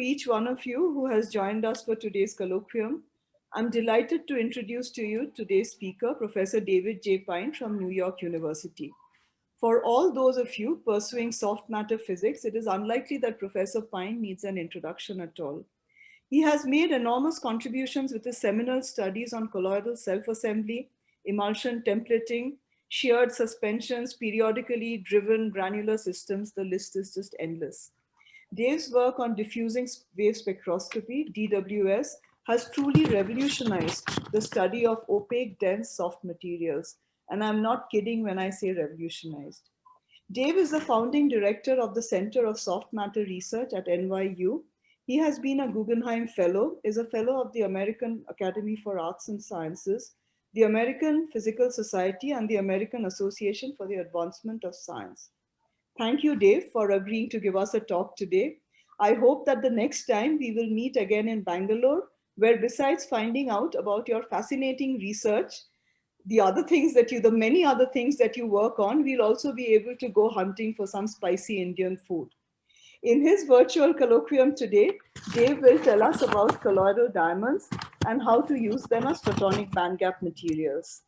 Each one of you who has joined us for today's colloquium. I'm delighted to introduce to you today's speaker, Professor David J. Pine from New York University. For all those of you pursuing soft matter physics, it is unlikely that Professor Pine needs an introduction at all. He has made enormous contributions with his seminal studies on colloidal self-assembly, emulsion templating, sheared suspensions, periodically driven granular systems. The list is just endless. Dave's work on diffusing wave spectroscopy, DWS, has truly revolutionized the study of opaque, dense, soft materials. And I'm not kidding when I say revolutionized. Dave is the founding director of the Center of Soft Matter Research at NYU. He has been a Guggenheim Fellow, is a Fellow of the American Academy for Arts and Sciences, the American Physical Society, and the American Association for the Advancement of Science. Thank you, Dave, for agreeing to give us a talk today. I hope that the next time we will meet again in Bangalore, where besides finding out about your fascinating research, the many other things that you work on, we'll also be able to go hunting for some spicy Indian food. In his virtual colloquium today, Dave will tell us about colloidal diamonds and how to use them as photonic band gap materials.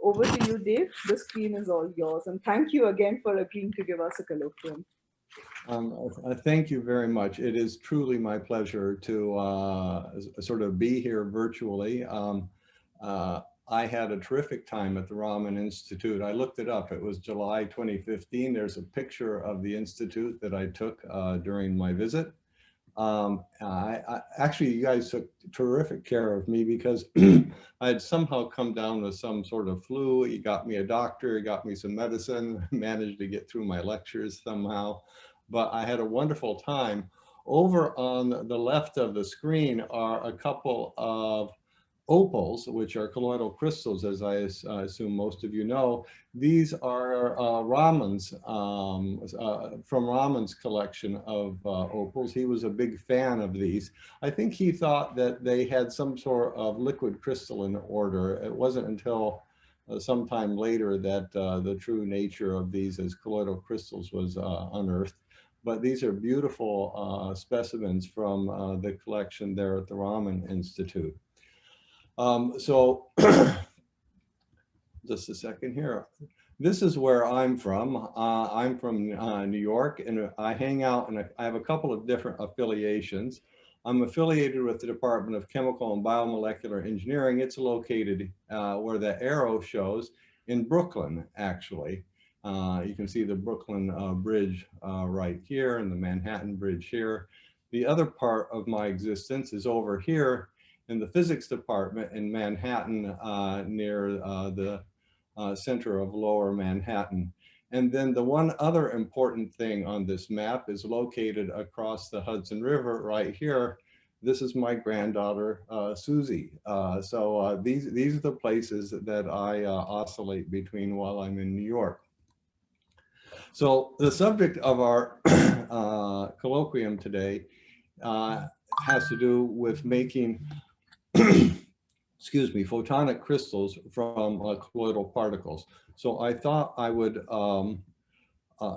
Over to you, Dave. The screen is all yours. And thank you again for agreeing to give us a colloquium. Thank you very much. It is truly my pleasure to sort of be here virtually. I had a terrific time at the Raman Institute. I looked it up. It was July 2015. There's a picture of the institute that I took during my visit. Actually, you guys took terrific care of me because I had somehow come down with some sort of flu. You got me a doctor, you got me some medicine, managed to get through my lectures somehow. But I had a wonderful time. Over on the left of the screen are a couple of opals, which are colloidal crystals, as I assume most of you know. These are Raman's, from Raman's collection of opals. He was a big fan of these. I think he thought that they had some sort of liquid crystalline order. It wasn't until sometime later that the true nature of these as colloidal crystals was unearthed. But these are beautiful specimens from the collection there at the Raman Institute. Just a second here. This is where I'm from. I'm from New York, and I hang out, and I have a couple of different affiliations. I'm affiliated with the Department of Chemical and Biomolecular Engineering. It's located where the arrow shows in Brooklyn, actually. You can see the Brooklyn Bridge right here and the Manhattan Bridge here. The other part of my existence is over here in the physics department in Manhattan, near the center of lower Manhattan. And then the one other important thing on this map is located across the Hudson River right here. This is my granddaughter, Susie. These are the places that I oscillate between while I'm in New York. So the subject of our colloquium today has to do with making excuse me, photonic crystals from colloidal particles. So I thought I would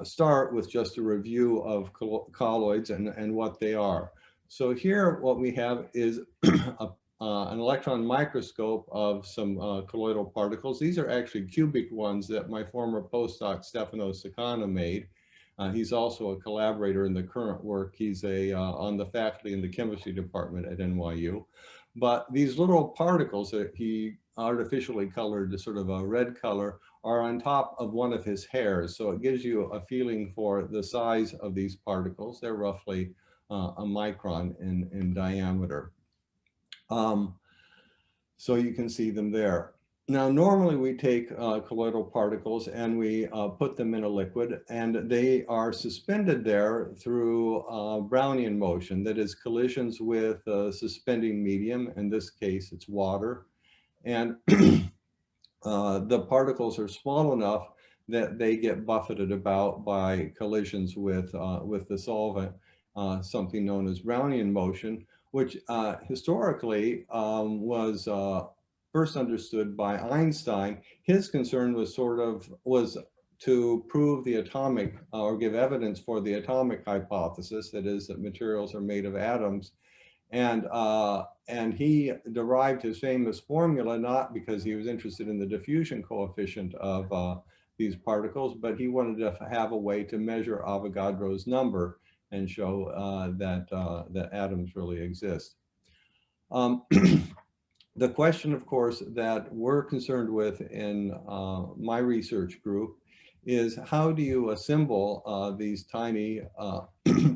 start with just a review of colloids and what they are. So here what we have is an electron microscope of some colloidal particles. These are actually cubic ones that my former postdoc Stefano Sakana made. He's also a collaborator in the current work. He's on the faculty in the chemistry department at NYU. But these little particles that he artificially colored to sort of a red color are on top of one of his hairs. So it gives you a feeling for the size of these particles. They're roughly a micron in diameter. So you can see them there. Now, normally we take colloidal particles and we put them in a liquid, and they are suspended there through Brownian motion, that is collisions with a suspending medium. In this case, it's water. And the particles are small enough that they get buffeted about by collisions with the solvent, something known as Brownian motion, which historically was first understood by Einstein. His concern was to prove the atomic or give evidence for the atomic hypothesis, that is, that materials are made of atoms. And he derived his famous formula not because he was interested in the diffusion coefficient of these particles, but he wanted to have a way to measure Avogadro's number and show that atoms really exist. The question, of course, that we're concerned with in my research group is how do you assemble these tiny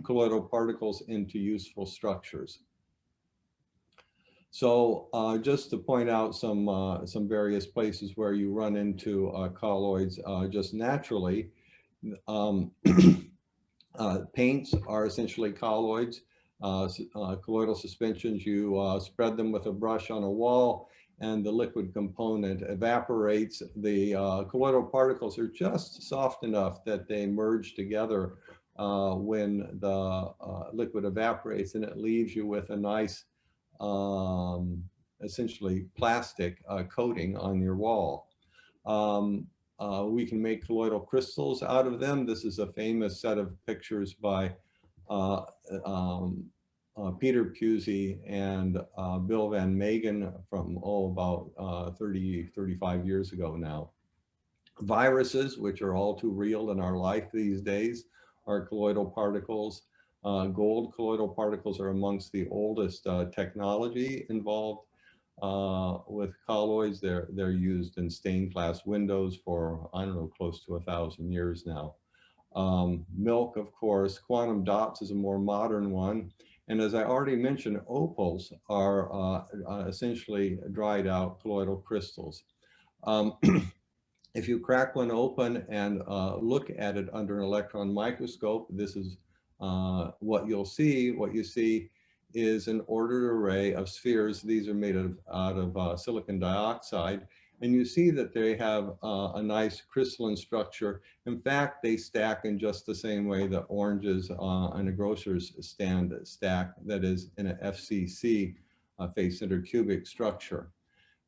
colloidal particles into useful structures? So just to point out some various places where you run into colloids just naturally, paints are essentially colloids. Colloidal suspensions, you spread them with a brush on a wall and the liquid component evaporates. The colloidal particles are just soft enough that they merge together when the liquid evaporates, and it leaves you with a nice essentially plastic coating on your wall. We can make colloidal crystals out of them. This is a famous set of pictures by Peter Pusey and Bill Van Meegen from, about 35 years ago now. Viruses, which are all too real in our life these days, are colloidal particles. Gold colloidal particles are amongst the oldest technology involved with colloids. They're used in stained glass windows for, I don't know, close to 1,000 years now. Milk, of course. Quantum dots is a more modern one. And as I already mentioned, opals are essentially dried out colloidal crystals. If you crack one open and look at it under an electron microscope, this is what you'll see. What you see is an ordered array of spheres. These are made out of silicon dioxide. And you see that they have a nice crystalline structure. In fact, they stack in just the same way that oranges in a grocer's stand stack, that is in an FCC, face-centered cubic structure.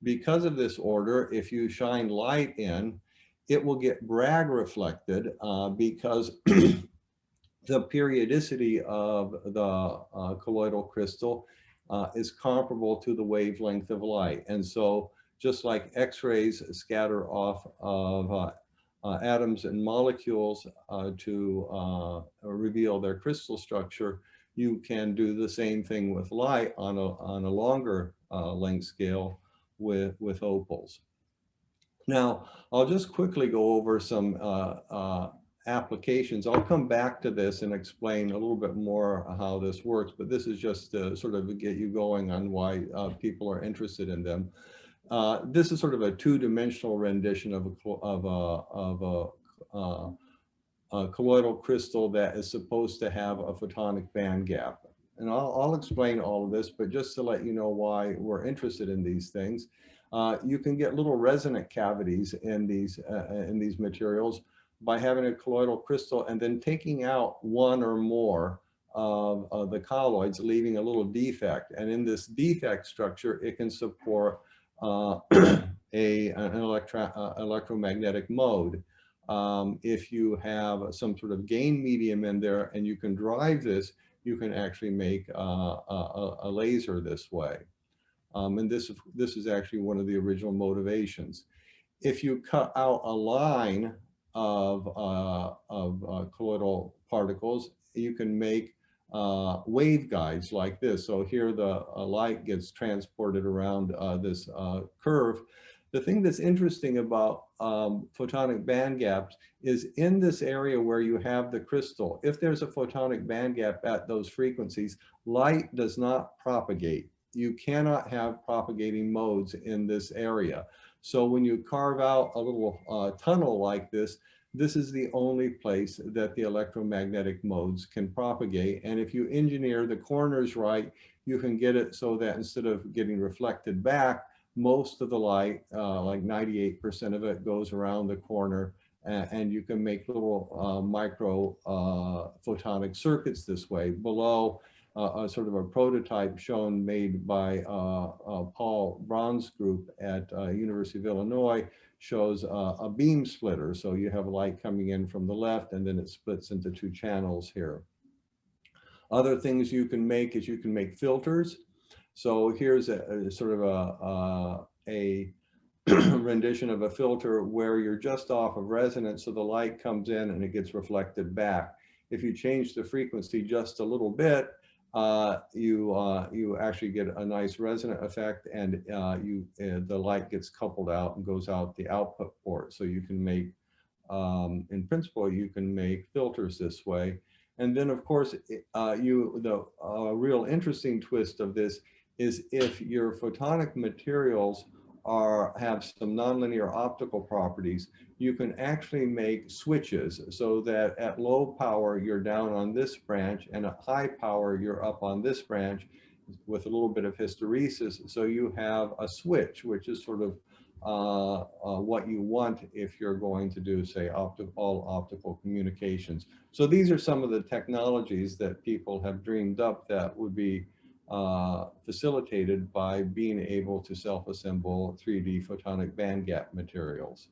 Because of this order, if you shine light in, it will get Bragg reflected because the periodicity of the colloidal crystal is comparable to the wavelength of light. And so just like X-rays scatter off of atoms and molecules to reveal their crystal structure, you can do the same thing with light on a longer length scale with opals. Now, I'll just quickly go over some applications. I'll come back to this and explain a little bit more how this works, but this is just to sort of get you going on why people are interested in them. This is sort of a two-dimensional rendition of a colloidal crystal that is supposed to have a photonic band gap. And I'll explain all of this, but just to let you know why we're interested in these things. You can get little resonant cavities in these materials by having a colloidal crystal and then taking out one or more of the colloids, leaving a little defect. And in this defect structure, it can support an electromagnetic mode. If you have some sort of gain medium in there and you can drive this, you can actually make a laser this way. And this is actually one of the original motivations. If you cut out a line of colloidal particles, you can make waveguides like this. So here the light gets transported around this curve. The thing that's interesting about photonic band gaps is in this area where you have the crystal, if there's a photonic band gap at those frequencies, light does not propagate. You cannot have propagating modes in this area. So when you carve out a little tunnel like this, this is the only place that the electromagnetic modes can propagate. And if you engineer the corners right, you can get it so that instead of getting reflected back, most of the light, like 98% of it, goes around the corner, and you can make little micro photonic circuits this way. Below, a sort of a prototype shown made by Paul Braun's group at University of Illinois, shows a beam splitter. So you have light coming in from the left, and then it splits into two channels here. Other things you can make is you can make filters. So here's a sort of a rendition of a filter where you're just off of resonance, so the light comes in and it gets reflected back. If you change the frequency just a little bit, you actually get a nice resonant effect, and the light gets coupled out and goes out the output port. So you can make, in principle, you can make filters this way. And then, of course, the real interesting twist of this is if your photonic materials have some nonlinear optical properties, you can actually make switches so that at low power you're down on this branch, and at high power you're up on this branch with a little bit of hysteresis. So you have a switch, which is sort of what you want if you're going to do, say, all optical communications. So these are some of the technologies that people have dreamed up that would be facilitated by being able to self-assemble 3D photonic band gap materials.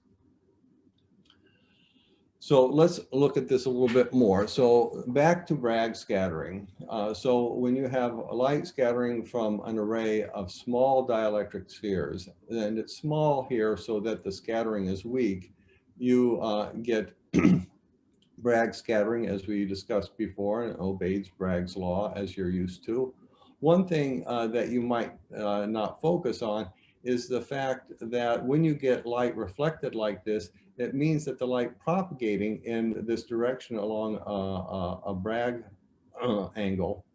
So let's look at this a little bit more. So back to Bragg scattering. So when you have light scattering from an array of small dielectric spheres, and it's small here so that the scattering is weak, you get Bragg scattering, as we discussed before, and it obeys Bragg's law, as you're used to. One thing that you might not focus on is the fact that when you get light reflected like this, it means that the light propagating in this direction along a Bragg angle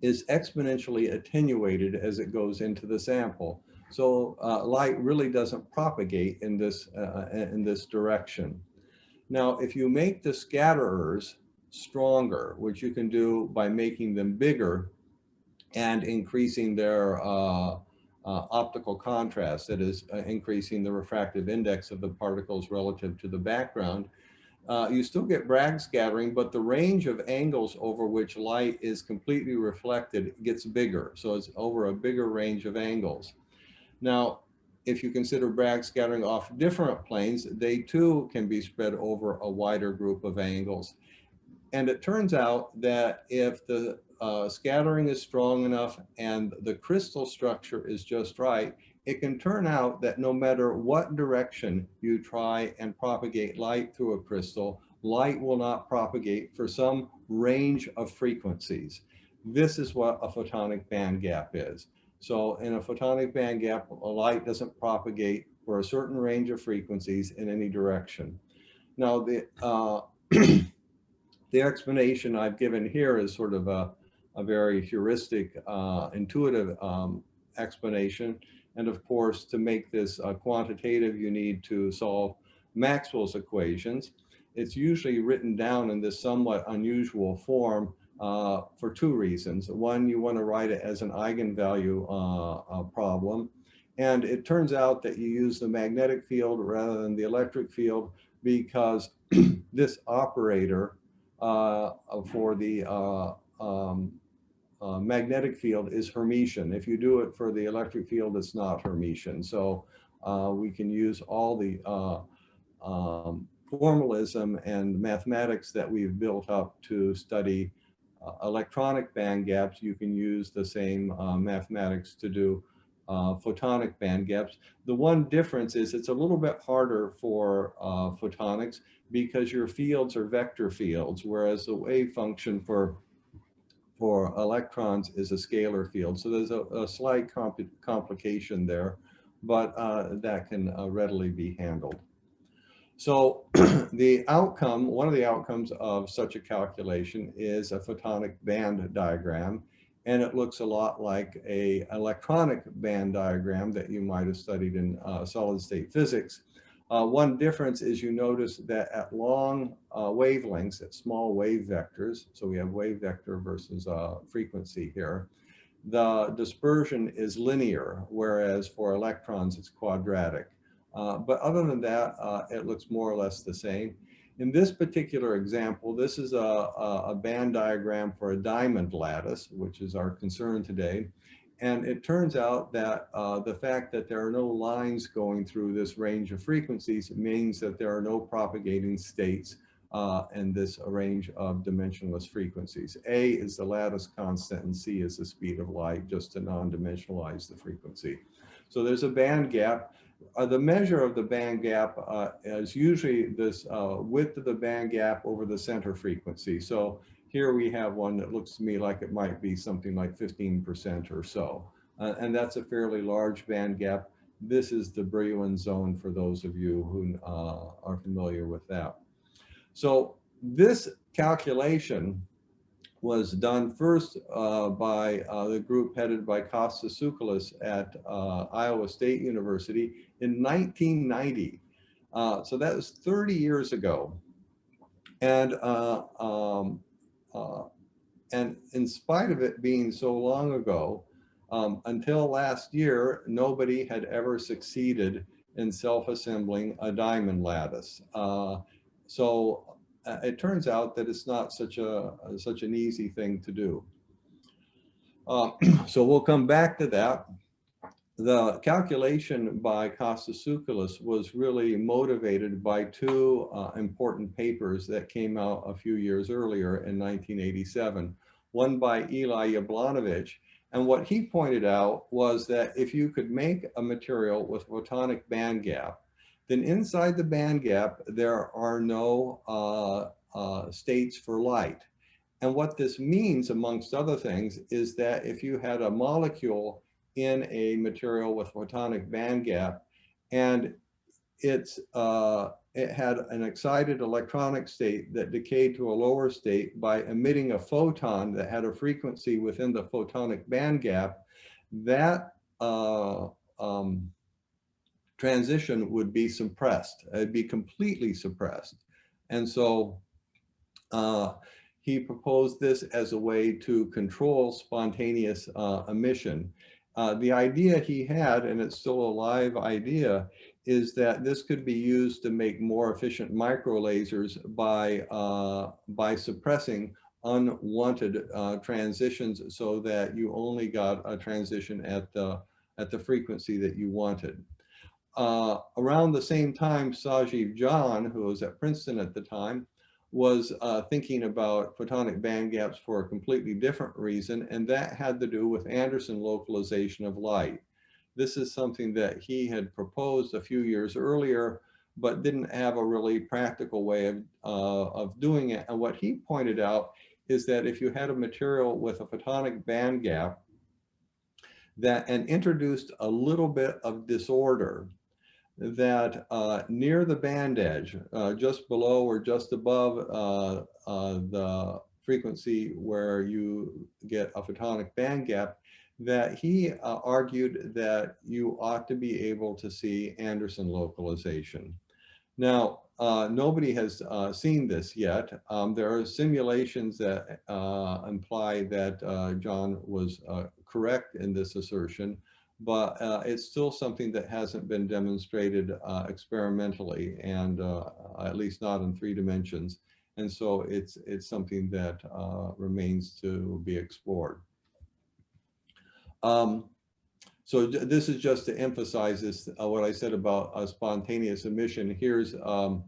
is exponentially attenuated as it goes into the sample. So light really doesn't propagate in this direction. Now, if you make the scatterers stronger, which you can do by making them bigger and increasing their optical contrast, that is increasing the refractive index of the particles relative to the background, you still get Bragg scattering, but the range of angles over which light is completely reflected gets bigger. So it's over a bigger range of angles. Now, if you consider Bragg scattering off different planes, they too can be spread over a wider group of angles. And it turns out that if the scattering is strong enough and the crystal structure is just right, it can turn out that no matter what direction you try and propagate light through a crystal, light will not propagate for some range of frequencies. This is what a photonic band gap is. So in a photonic band gap, a light doesn't propagate for a certain range of frequencies in any direction. Now, the explanation I've given here is sort of a very heuristic, intuitive explanation. And of course, to make this quantitative, you need to solve Maxwell's equations. It's usually written down in this somewhat unusual form for two reasons. One, you want to write it as an eigenvalue problem. And it turns out that you use the magnetic field rather than the electric field because this operator for the magnetic field is Hermitian. If you do it for the electric field, it's not Hermitian. So we can use all the formalism and mathematics that we've built up to study electronic band gaps. You can use the same mathematics to do photonic band gaps. The one difference is it's a little bit harder for photonics because your fields are vector fields, whereas the wave function for electrons is a scalar field. So there's a slight complication there, but that can readily be handled. So the outcome, one of the outcomes of such a calculation is a photonic band diagram. And it looks a lot like an electronic band diagram that you might have studied in solid state physics. One difference is you notice that at long wavelengths, at small wave vectors, so we have wave vector versus frequency here, the dispersion is linear, whereas for electrons it's quadratic. But other than that, it looks more or less the same. In this particular example, this is a band diagram for a diamond lattice, which is our concern today. And it turns out that the fact that there are no lines going through this range of frequencies means that there are no propagating states in this range of dimensionless frequencies. A is the lattice constant and C is the speed of light, just to non-dimensionalize the frequency. So there's a band gap. The measure of the band gap is usually this width of the band gap over the center frequency. So here we have one that looks to me like it might be something like 15% or so. And that's a fairly large band gap. This is the Brillouin zone for those of you who are familiar with that. So this calculation was done first by the group headed by Kostas Tsoukalos at Iowa State University in 1990. So that was 30 years ago. And in spite of it being so long ago, until last year, nobody had ever succeeded in self-assembling a diamond lattice. So it turns out that it's not such an easy thing to do. So we'll come back to that. The calculation by Kostas Tsoukalos was really motivated by two important papers that came out a few years earlier in 1987, one by Eli Jablanovic. And what he pointed out was that if you could make a material with photonic band gap, then inside the band gap, there are no states for light. And what this means, amongst other things, is that if you had a molecule in a material with photonic band gap, and it had an excited electronic state that decayed to a lower state by emitting a photon that had a frequency within the photonic band gap, that transition would be suppressed. It'd be completely suppressed. And so he proposed this as a way to control spontaneous emission. The idea he had, and it's still a live idea, is that this could be used to make more efficient microlasers by suppressing unwanted transitions so that you only got a transition at the frequency that you wanted. Around the same time, Sajiv John, who was at Princeton at the time, was thinking about photonic band gaps for a completely different reason, and that had to do with Anderson localization of light. This is something that he had proposed a few years earlier, but didn't have a really practical way of doing it. And what he pointed out is that if you had a material with a photonic band gap and introduced a little bit of disorder, that near the band edge, just below or just above the frequency where you get a photonic band gap, that he argued that you ought to be able to see Anderson localization. Now, nobody has seen this yet. There are simulations that imply that John was correct in this assertion, but it's still something that hasn't been demonstrated experimentally, and at least not in 3 dimensions. And so it's something that remains to be explored. So this is just to emphasize this, what I said about spontaneous emission. Here's a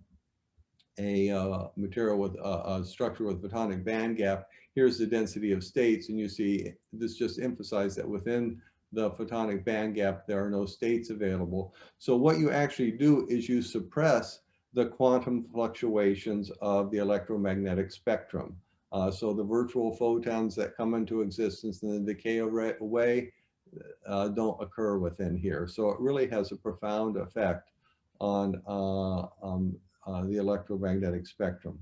material with a structure with photonic band gap. Here's the density of states, and you see this just emphasized that within the photonic band gap, there are no states available. So what you actually do is you suppress the quantum fluctuations of the electromagnetic spectrum. So the virtual photons that come into existence and then decay away don't occur within here. So it really has a profound effect on the electromagnetic spectrum.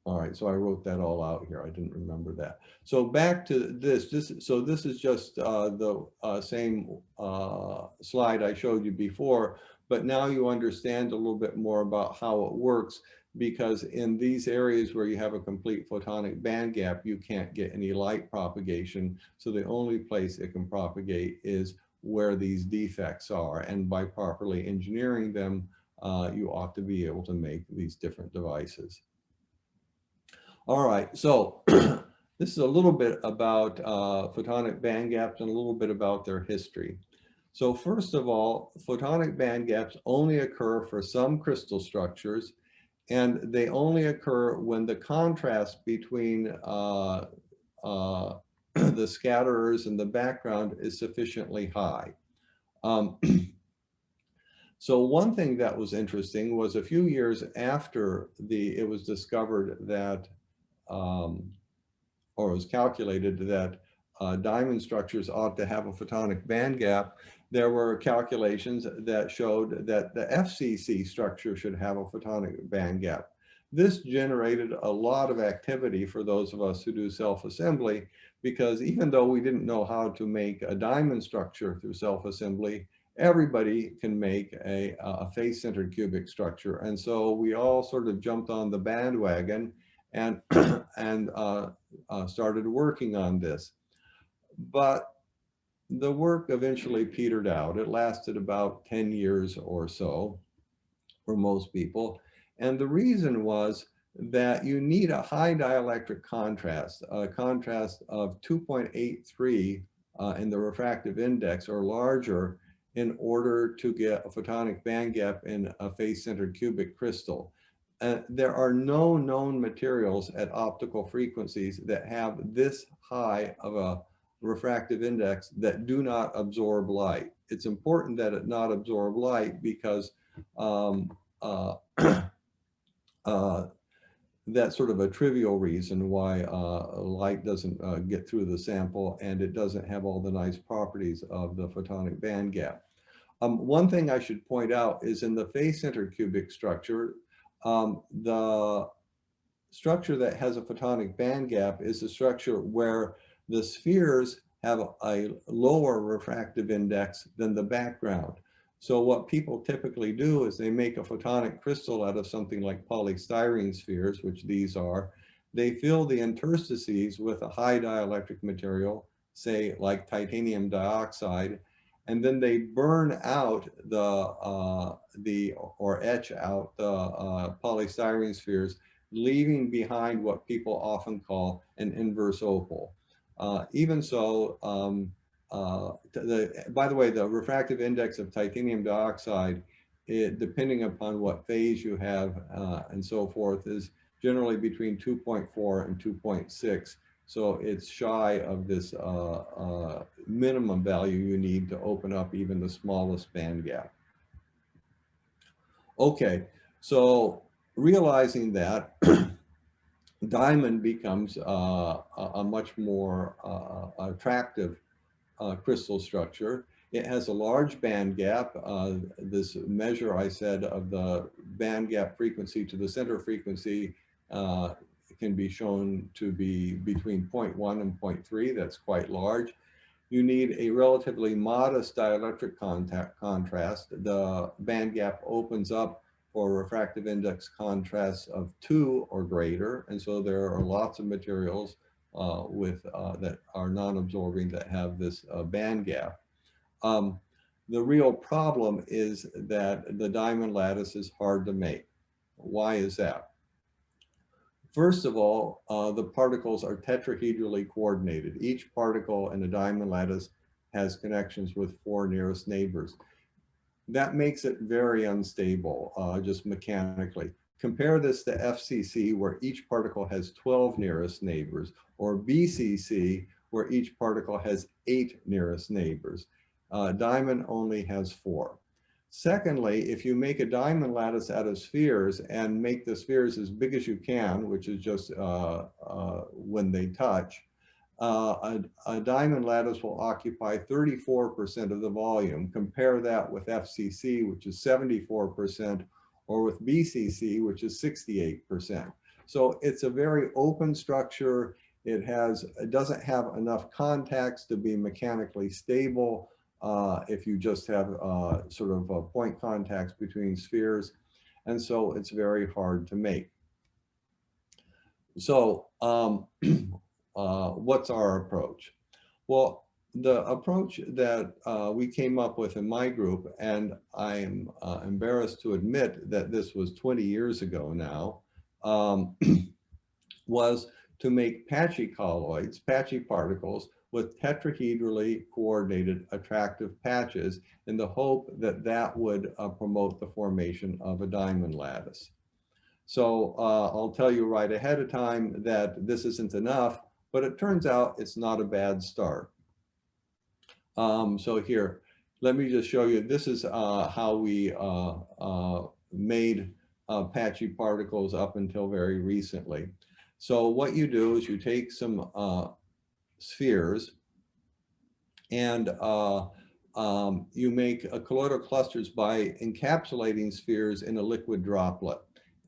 All right, so I wrote that all out here. I didn't remember that. So back to this. So this is just the same slide I showed you before, but now you understand a little bit more about how it works, because in these areas where you have a complete photonic band gap, you can't get any light propagation. So the only place it can propagate is where these defects are. And by properly engineering them, you ought to be able to make these different devices. All right, so this is a little bit about photonic band gaps and a little bit about their history. So first of all, photonic band gaps only occur for some crystal structures, and they only occur when the contrast between the scatterers and the background is sufficiently high. So one thing that was interesting was a few years after it was discovered that, or it was calculated that diamond structures ought to have a photonic band gap, there were calculations that showed that the FCC structure should have a photonic band gap. This generated a lot of activity for those of us who do self-assembly, because even though we didn't know how to make a diamond structure through self-assembly, everybody can make a face-centered cubic structure. And so we all sort of jumped on the bandwagon and, started working on this. But the work eventually petered out. It lasted about 10 years or so for most people. And the reason was that you need a high dielectric contrast, a contrast of 2.83 in the refractive index or larger, in order to get a photonic band gap in a face-centered cubic crystal. There are no known materials at optical frequencies that have this high of a refractive index that do not absorb light. It's important that it not absorb light because that's sort of a trivial reason why light doesn't get through the sample, and it doesn't have all the nice properties of the photonic band gap. One thing I should point out is in the face-centered cubic structure, the structure that has a photonic band gap is a structure where the spheres have a lower refractive index than the background. So what people typically do is they make a photonic crystal out of something like polystyrene spheres, which these are. They fill the interstices with a high dielectric material, say like titanium dioxide, and then they burn out or etch out the polystyrene spheres, leaving behind what people often call an inverse opal. Even so, by the way, the refractive index of titanium dioxide, depending upon what phase you have and so forth, is generally between 2.4 and 2.6. So it's shy of this minimum value you need to open up even the smallest band gap. Okay, so realizing that, diamond becomes a much more attractive crystal structure. It has a large band gap. This measure I said of the band gap frequency to the center frequency can be shown to be between 0.1 and 0.3. That's quite large. You need a relatively modest dielectric contrast. The band gap opens up for refractive index contrasts of 2 or greater. And so there are lots of materials that are non-absorbing that have this band gap. The real problem is that the diamond lattice is hard to make. Why is that? First of all, the particles are tetrahedrally coordinated. Each particle in a diamond lattice has connections with 4 nearest neighbors. That makes it very unstable, just mechanically. Compare this to FCC, where each particle has 12 nearest neighbors, or BCC, where each particle has 8 nearest neighbors. Diamond only has 4. Secondly, if you make a diamond lattice out of spheres and make the spheres as big as you can, which is just when they touch, a diamond lattice will occupy 34% of the volume. Compare that with FCC, which is 74%, or with BCC, which is 68%. So it's a very open structure. It doesn't have enough contacts to be mechanically stable if you just have sort of point contacts between spheres. And so it's very hard to make. So what's our approach? Well, the approach that we came up with in my group, and I'm embarrassed to admit that this was 20 years ago now, was to make patchy colloids, patchy particles, with tetrahedrally coordinated attractive patches in the hope that that would promote the formation of a diamond lattice. So I'll tell you right ahead of time that this isn't enough, but it turns out it's not a bad start. So here, let me just show you, this is how we made patchy particles up until very recently. So what you do is you take some spheres and you make colloidal clusters by encapsulating spheres in a liquid droplet.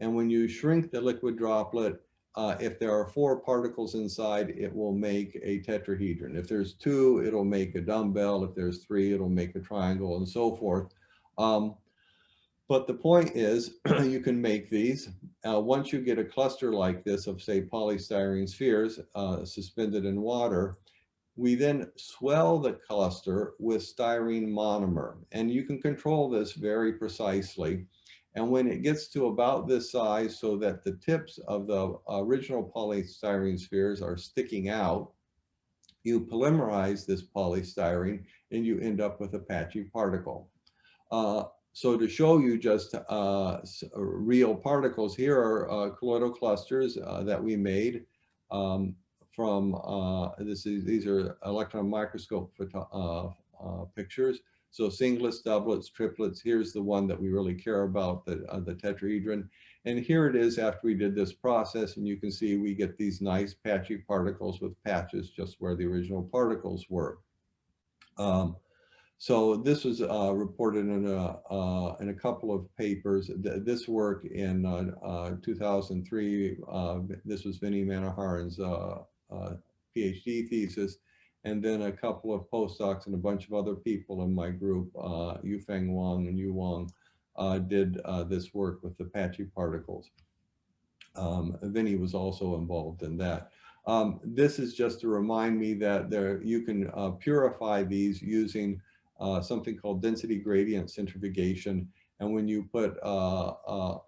And when you shrink the liquid droplet, if there are 4 particles inside, it will make a tetrahedron. If there's 2, it'll make a dumbbell. If there's 3, it'll make a triangle, and so forth. But the point is, you can make these. Once you get a cluster like this of, say, polystyrene spheres suspended in water, we then swell the cluster with styrene monomer. And you can control this very precisely. And when it gets to about this size, so that the tips of the original polystyrene spheres are sticking out, you polymerize this polystyrene and you end up with a patchy particle. So to show you just real particles, here are colloidal clusters that we made from, these are electron microscope pictures. So singlets, doublets, triplets. Here's the one that we really care about, the tetrahedron. And here it is after we did this process, and you can see we get these nice patchy particles with patches just where the original particles were. So this was reported in a couple of papers. This work in 2003, this was Vinny Manoharan's PhD thesis, and then a couple of postdocs and a bunch of other people in my group, Yufeng Wang and Yu Wang, did this work with the patchy particles. Vinny was also involved in that. This is just to remind me that you can purify these using something called density gradient centrifugation. And when you put a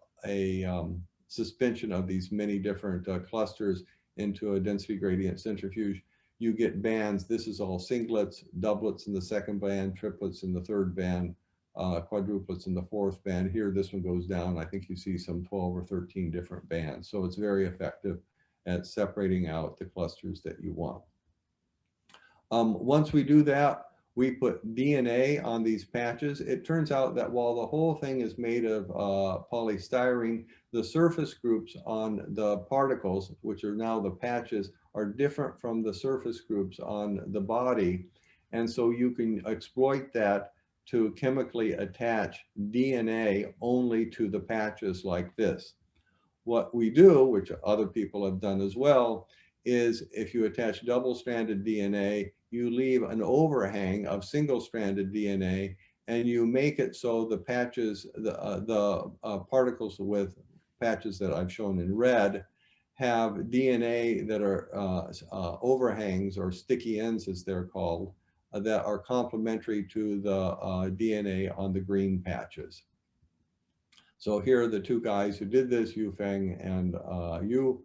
suspension of these many different clusters into a density gradient centrifuge, you get bands. This is all singlets, doublets in the second band, triplets in the third band, quadruplets in the fourth band. Here, this one goes down. I think you see some 12 or 13 different bands. So it's very effective at separating out the clusters that you want. Once we do that, we put DNA on these patches. It turns out that while the whole thing is made of polystyrene, the surface groups on the particles, which are now the patches, are different from the surface groups on the body. And so you can exploit that to chemically attach DNA only to the patches like this. What we do, which other people have done as well, is if you attach double-stranded DNA, you leave an overhang of single-stranded DNA, and you make it so the patches, the particles with patches that I've shown in red, have DNA that are overhangs, or sticky ends as they're called, that are complementary to the DNA on the green patches. So here are the 2 guys who did this, Yufeng and Yu.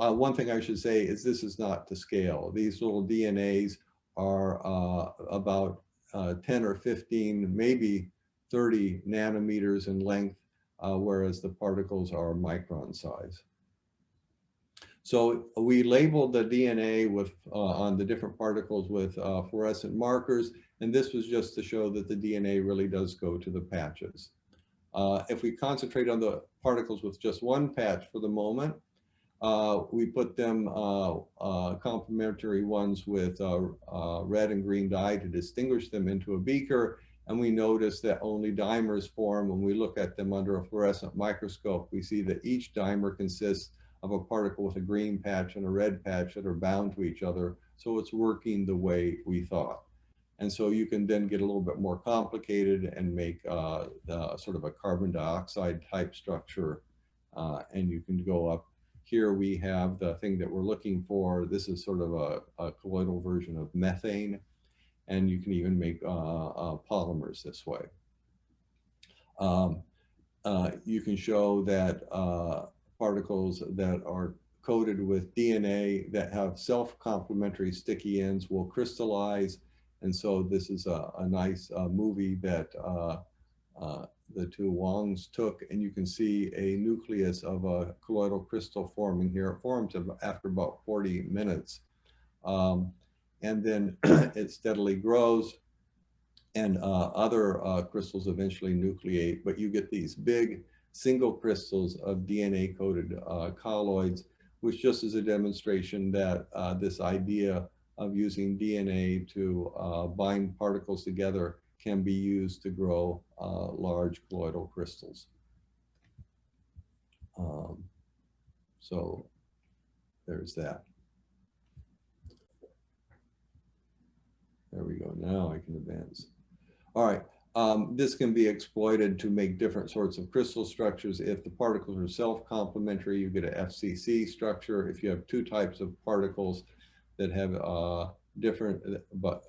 One thing I should say is this is not to scale. These little DNAs are about 10 or 15, maybe 30 nanometers in length, whereas the particles are micron size. So we labeled the DNA with on the different particles with fluorescent markers, and this was just to show that the DNA really does go to the patches. If we concentrate on the particles with just one patch for the moment, we put them complementary ones with red and green dye to distinguish them into a beaker, and we notice that only dimers form. When we look at them under a fluorescent microscope, we see that each dimer consists of a particle with a green patch and a red patch that are bound to each other, so it's working the way we thought. And so you can then get a little bit more complicated and make sort of a carbon dioxide type structure, and you can go up here we have the thing that we're looking for. This is sort of a colloidal version of methane, and you can even make polymers this way. You can show that particles that are coated with DNA that have self-complementary sticky ends will crystallize. And so this is a nice movie that the two Wongs took, and you can see a nucleus of a colloidal crystal forming here. It forms after about 40 minutes. And then it steadily grows, and other crystals eventually nucleate, but you get these big single crystals of DNA-coated colloids, which just is a demonstration that this idea of using DNA to bind particles together can be used to grow large colloidal crystals. So there's that. There we go. Now I can advance. All right. This can be exploited to make different sorts of crystal structures. If the particles are self-complementary, you get an FCC structure. If you have two types of particles that have different but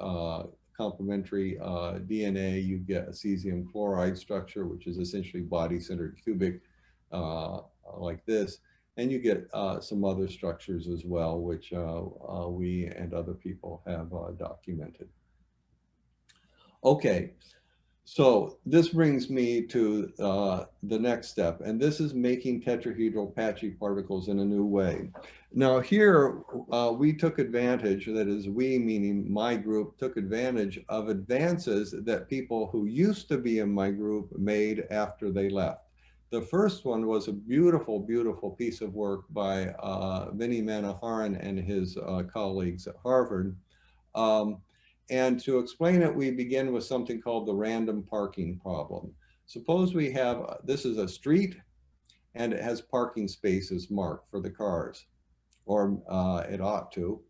complementary DNA, you get a cesium chloride structure, which is essentially body-centered cubic like this. And you get some other structures as well, which we and other people have documented. Okay, so this brings me to the next step, and this is making tetrahedral patchy particles in a new way. Now here, we took advantage, that is we, meaning my group, took advantage of advances that people who used to be in my group made after they left. The first one was a beautiful, beautiful piece of work by Vinny Manoharan and his colleagues at Harvard. And to explain it, we begin with something called the random parking problem. Suppose we have, this is a street, and it has parking spaces marked for the cars, or it ought to.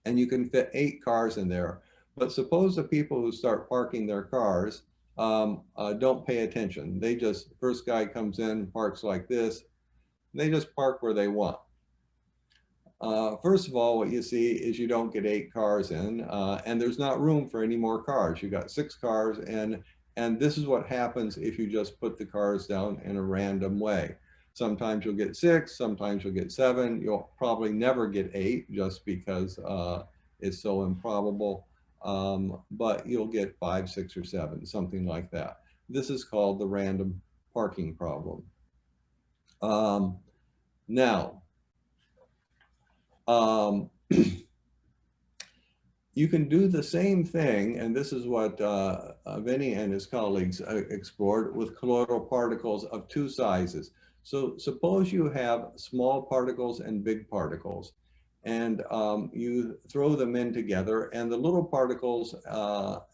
And you can fit 8 cars in there. But suppose the people who start parking their cars don't pay attention. They just, first guy comes in, parks like this, they just park where they want. First of all, what you see is you don't get 8 cars in, and there's not room for any more cars. You got 6 cars, and this is what happens if you just put the cars down in a random way. Sometimes you'll get 6, sometimes you'll get 7. You'll probably never get 8 just because it's so improbable. But you'll get 5, 6, or 7, something like that. This is called the random parking problem. Now, you can do the same thing, and this is what Vinny and his colleagues explored with colloidal particles of 2 sizes. So suppose you have small particles and big particles, and you throw them in together, and the little particles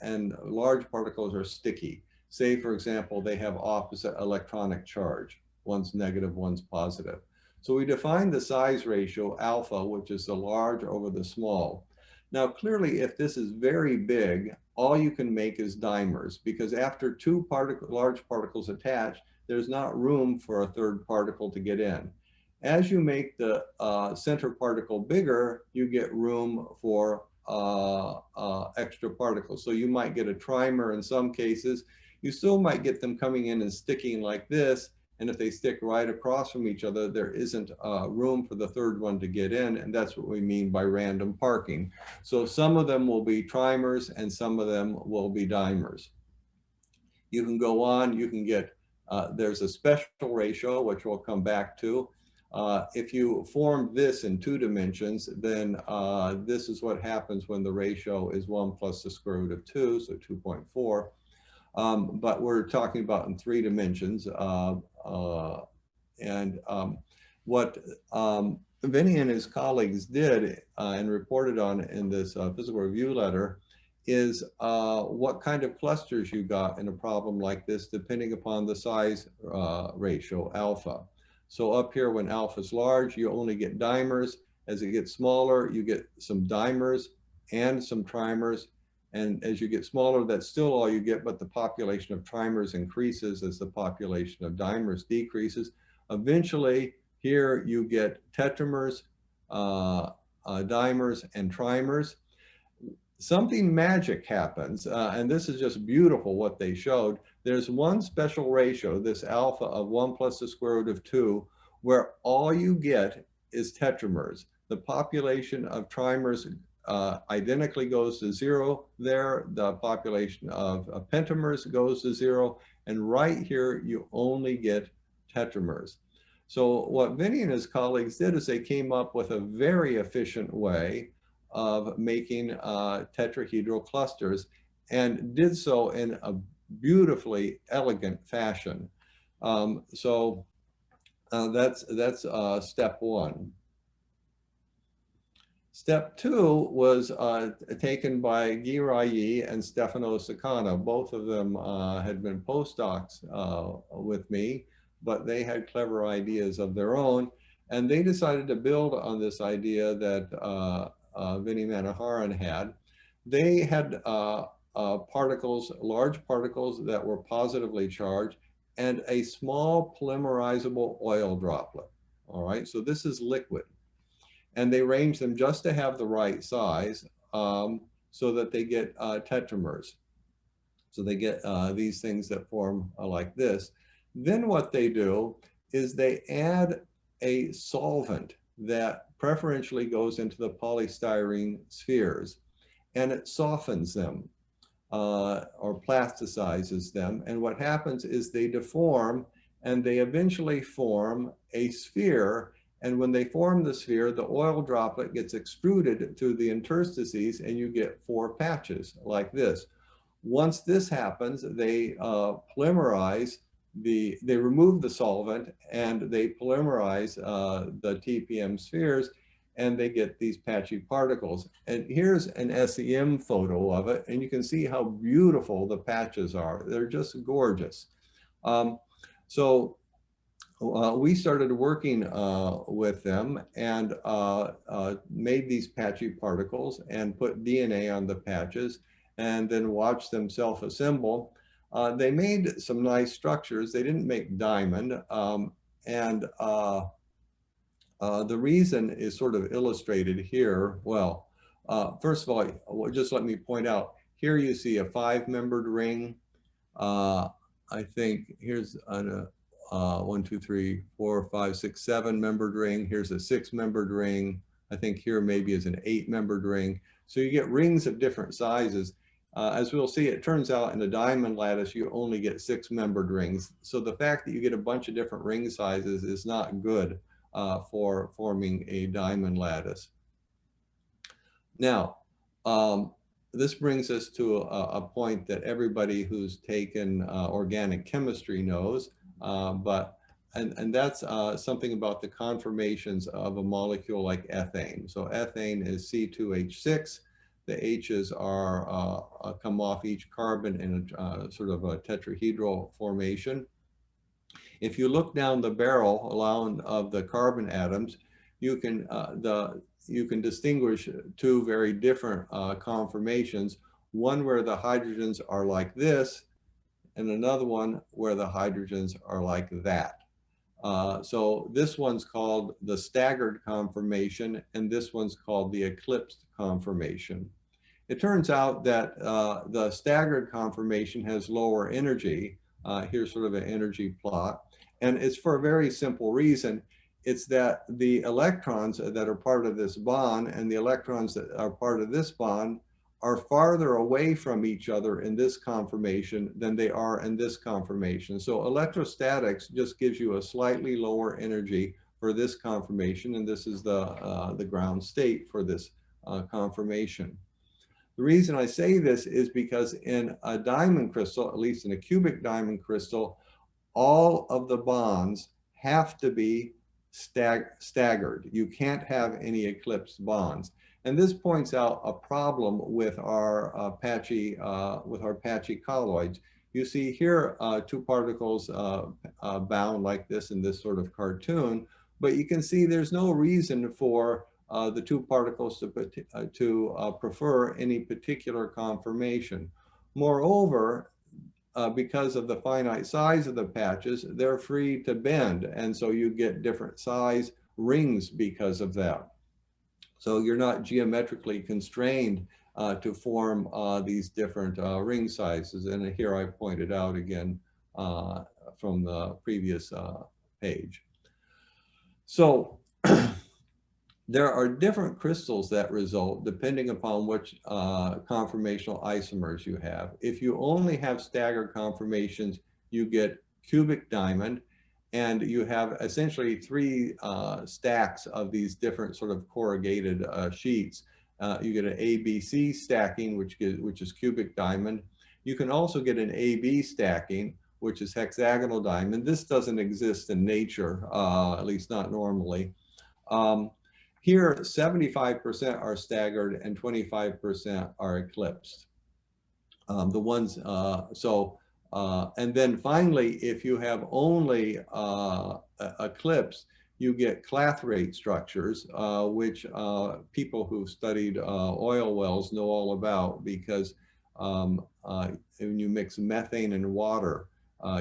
and large particles are sticky. Say, for example, they have opposite electronic charge. One's negative, one's positive. So we define the size ratio alpha, which is the large over the small. Now, clearly, if this is very big, all you can make is dimers, because after 2 large particles attach, there's not room for a third particle to get in. As you make the center particle bigger, you get room for extra particles. So you might get a trimer in some cases. You still might get them coming in and sticking like this. And if they stick right across from each other, there isn't room for the third one to get in. And that's what we mean by random parking. So some of them will be trimers and some of them will be dimers. You can go on, you can get, there's a special ratio, which we'll come back to. If you form this in 2 dimensions, then this is what happens when the ratio is 1 plus the square root of 2, so 2.4. But we're talking about in 3 dimensions. What Vinny and his colleagues did and reported on in this physical review letter is what kind of clusters you got in a problem like this, depending upon the size ratio, alpha. So up here, when alpha is large, you only get dimers. As it gets smaller, you get some dimers and some trimers. And as you get smaller, that's still all you get, but the population of trimers increases as the population of dimers decreases. Eventually, Here you get tetramers, dimers, and trimers. Something magic happens, and this is just beautiful what they showed. There's one special ratio, this alpha of 1 plus the square root of 2, where all you get is tetramers. The population of trimers identically goes to 0 there. The population of pentamers goes to 0. And right here, you only get tetramers. So what Vinny and his colleagues did is they came up with a very efficient way of making tetrahedral clusters, and did so in a beautifully elegant fashion. So that's step one. Step two was taken by Guy Rayi and Stefano Saccano. Both of them had been postdocs with me, but they had clever ideas of their own. And they decided to build on this idea that Vinny Manoharan had. They had particles, large particles that were positively charged, and a small polymerizable oil droplet. All right, so this is liquid. And they range them just to have the right size so that they get tetramers. So they get these things that form like this. Then what they do is they add a solvent that preferentially goes into the polystyrene spheres, and it softens them or plasticizes them. And what happens is they deform, and they eventually form a sphere. And when they form the sphere, the oil droplet gets extruded to the interstices, and you get 4 patches like this. Once this happens, they polymerize they remove the solvent, and they polymerize the TPM spheres, and they get these patchy particles. And here's an SEM photo of it, and you can see how beautiful the patches are. They're just gorgeous. So we started working with them and made these patchy particles and put DNA on the patches and then watched them self-assemble. They made some nice structures. They didn't make diamond. The reason is sort of illustrated here. Well, first of all, just let me point out, here you see a 5-membered ring. I think here's a 1, 2, 3, 4, 5, 6, 7-membered ring. Here's a 6-membered ring. I think here maybe is an 8-membered ring. So you get rings of different sizes. As we'll see, it turns out in a diamond lattice, you only get 6-membered rings. So the fact that you get a bunch of different ring sizes is not good for forming a diamond lattice. Now, this brings us to a point that everybody who's taken organic chemistry knows, and that's something about the conformations of a molecule like ethane. So ethane is C2H6. The H's are come off each carbon in a sort of a tetrahedral formation. If you look down the barrel along of the carbon atoms, you can distinguish 2 very different conformations. One where the hydrogens are like this, and another one where the hydrogens are like that. So this one's called the staggered conformation, and this one's called the eclipsed conformation. It turns out that the staggered conformation has lower energy. Here's sort of an energy plot. And it's for a very simple reason. It's that the electrons that are part of this bond and the electrons that are part of this bond are farther away from each other in this conformation than they are in this conformation. So electrostatics just gives you a slightly lower energy for this conformation, and this is the ground state for this conformation. The reason I say this is because in a diamond crystal, at least in a cubic diamond crystal, all of the bonds have to be staggered. You can't have any eclipsed bonds. And this points out a problem with our patchy colloids. You see here 2 particles bound like this in this sort of cartoon, but you can see there's no reason for the 2 particles to prefer any particular conformation. Moreover, because of the finite size of the patches, they're free to bend. And so you get different size rings because of that. So you're not geometrically constrained to form these different ring sizes. And here I pointed out again from the previous page. So there are different crystals that result depending upon which conformational isomers you have. If you only have staggered conformations, you get cubic diamond, and you have essentially three stacks of these different sort of corrugated sheets. You get an ABC stacking, which is cubic diamond. You can also get an AB stacking, which is hexagonal diamond. This doesn't exist in nature, at least not normally. Here, 75% are staggered and 25% are eclipsed. The ones, and then finally, if you have only eclipse, you get clathrate structures, which people who've studied oil wells know all about, because when you mix methane and water,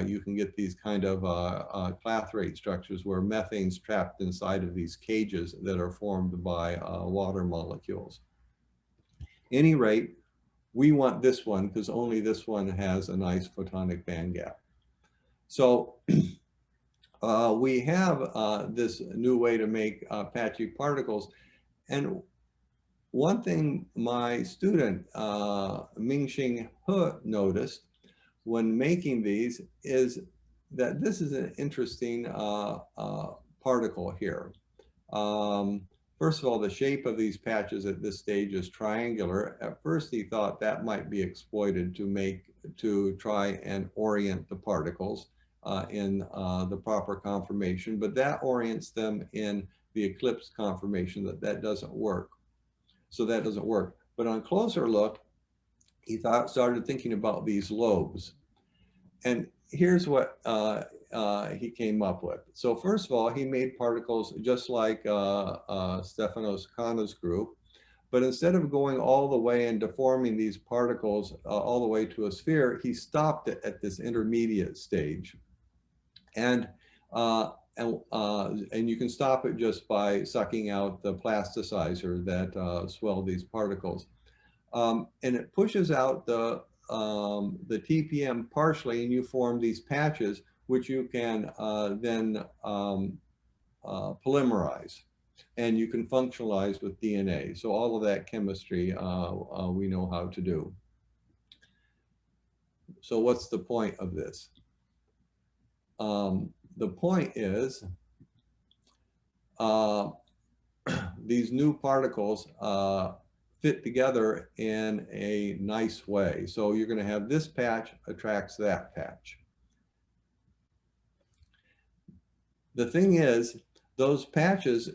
you can get these kind of clathrate structures where methane's trapped inside of these cages that are formed by water molecules. Any rate, we want this one because only this one has a nice photonic band gap. So we have this new way to make patchy particles. And one thing my student, Mingxing He, noticed when making these is that this is an interesting particle here. First of all, the shape of these patches at this stage is triangular. At first, he thought that might be exploited to try and orient the particles in the proper conformation, but that orients them in the eclipse conformation. That doesn't work. So that doesn't work. But on closer look, he started thinking about these lobes. And here's what he came up with. So first of all, he made particles just like Stefanos Kana's group, but instead of going all the way and deforming these particles all the way to a sphere, he stopped it at this intermediate stage. And you can stop it just by sucking out the plasticizer that swell these particles. And it pushes out the TPM partially, and you form these patches, which you can then polymerize, and you can functionalize with DNA. So all of that chemistry we know how to do. So what's the point of this? The point is these new particles fit together in a nice way. So you're going to have this patch attracts that patch. The thing is, those patches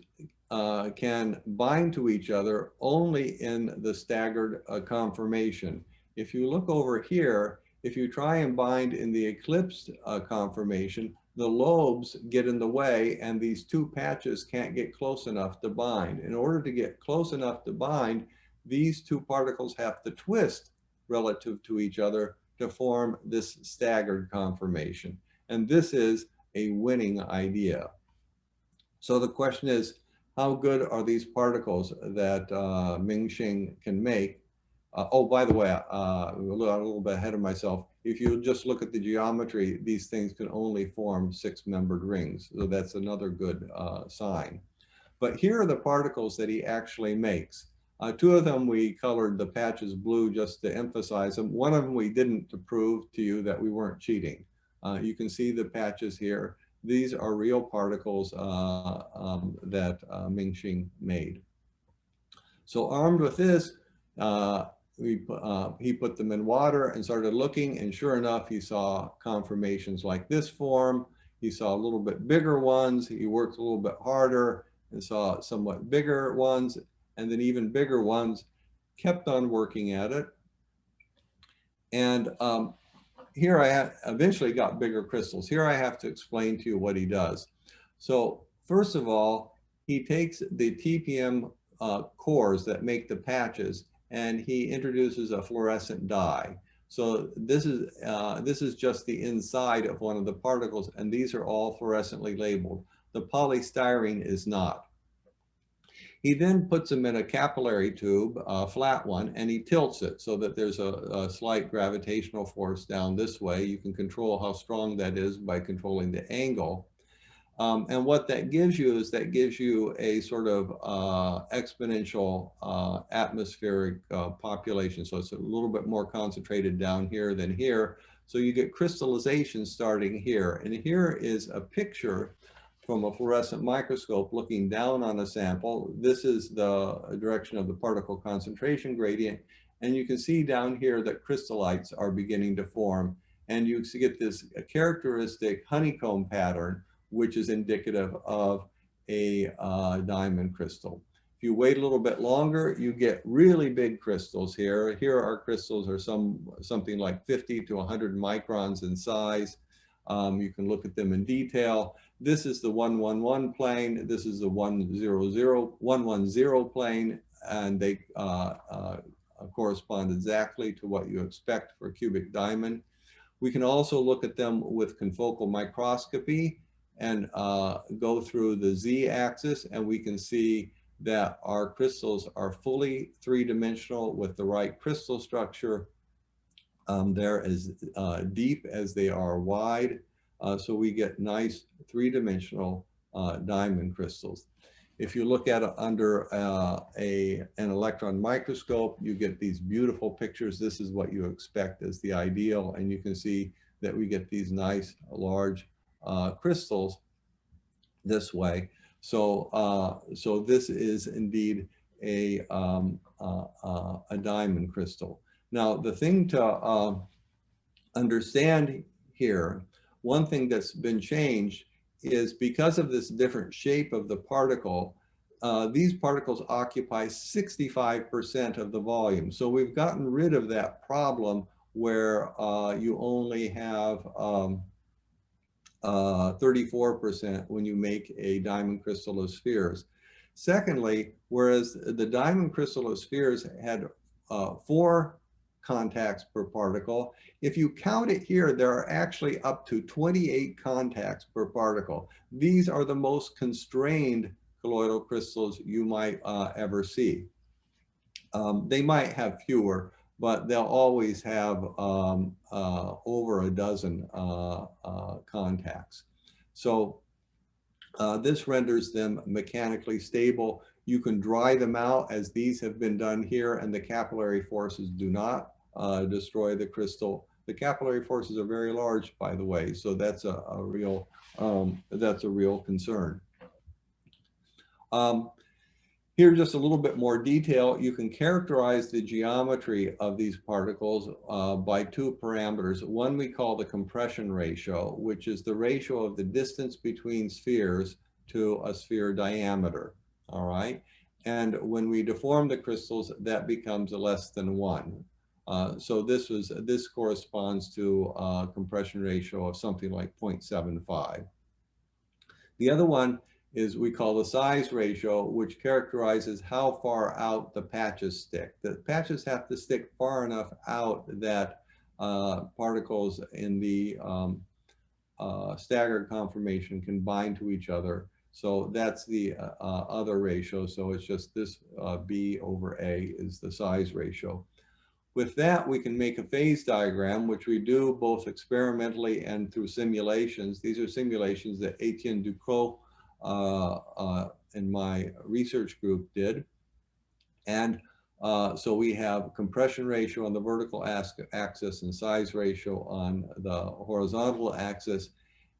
can bind to each other only in the staggered conformation. If you look over here, if you try and bind in the eclipsed conformation, the lobes get in the way and these two patches can't get close enough to bind. In order to get close enough to bind, these two particles have to twist relative to each other to form this staggered conformation. And this is a winning idea. So the question is, how good are these particles that Mingxing can make? Oh, by the way, a little bit ahead of myself. If you just look at the geometry, these things can only form 6-membered rings. So that's another good sign. But here are the particles that he actually makes. 2 of them we colored the patches blue just to emphasize them. One of them we didn't, to prove to you that we weren't cheating. You can see the patches here. These are real particles that Mingxing made. So armed with this, he put them in water and started looking, and sure enough, he saw conformations like this form. He saw a little bit bigger ones. He worked a little bit harder and saw somewhat bigger ones, and then even bigger ones. Kept on working at it. And here I eventually got bigger crystals. Here I have to explain to you what he does. So first of all, he takes the TPM cores that make the patches, and he introduces a fluorescent dye. So this is just the inside of one of the particles, and these are all fluorescently labeled. The polystyrene is not. He then puts them in a capillary tube, a flat one, and he tilts it so that there's a slight gravitational force down this way. You can control how strong that is by controlling the angle. And what that gives you is that gives you a sort of exponential atmospheric population. So it's a little bit more concentrated down here than here. So you get crystallization starting here. And here is a picture from a fluorescent microscope looking down on a sample. This is the direction of the particle concentration gradient. And you can see down here that crystallites are beginning to form. And you get this characteristic honeycomb pattern, which is indicative of a diamond crystal. If you wait a little bit longer, you get really big crystals here. Here our crystals are something like 50 to 100 microns in size. You can look at them in detail. This is the 111 plane. This is the 110 plane, and they correspond exactly to what you expect for a cubic diamond. We can also look at them with confocal microscopy and go through the z-axis, and we can see that our crystals are fully three-dimensional with the right crystal structure. They're as deep as they are wide, so we get nice three-dimensional diamond crystals. If you look at it under an electron microscope, you get these beautiful pictures. This is what you expect as the ideal, and you can see that we get these nice large crystals this way. So, so this is indeed a diamond crystal. Now, the thing to understand here, one thing that's been changed is because of this different shape of the particle, these particles occupy 65% of the volume. So we've gotten rid of that problem where you only have 34% when you make a diamond crystal of spheres. Secondly, whereas the diamond crystal of spheres had 4 contacts per particle, if you count it here, there are actually up to 28 contacts per particle. These are the most constrained colloidal crystals you might ever see. They might have fewer, but they'll always have over a dozen contacts. So this renders them mechanically stable. You can dry them out as these have been done here, and the capillary forces do not destroy the crystal. The capillary forces are very large, by the way, so that's a real concern. Here, just a little bit more detail. You can characterize the geometry of these particles by 2 parameters. One we call the compression ratio, which is the ratio of the distance between spheres to a sphere diameter, all right? And when we deform the crystals, that becomes less than 1. So this corresponds to a compression ratio of something like 0.75. The other one is we call the size ratio, which characterizes how far out the patches stick. The patches have to stick far enough out that particles in the staggered conformation can bind to each other. So that's the other ratio. So it's just this B over A is the size ratio. With that, we can make a phase diagram, which we do both experimentally and through simulations. These are simulations that Etienne Ducrot in my research group did. And so we have compression ratio on the vertical axis and size ratio on the horizontal axis.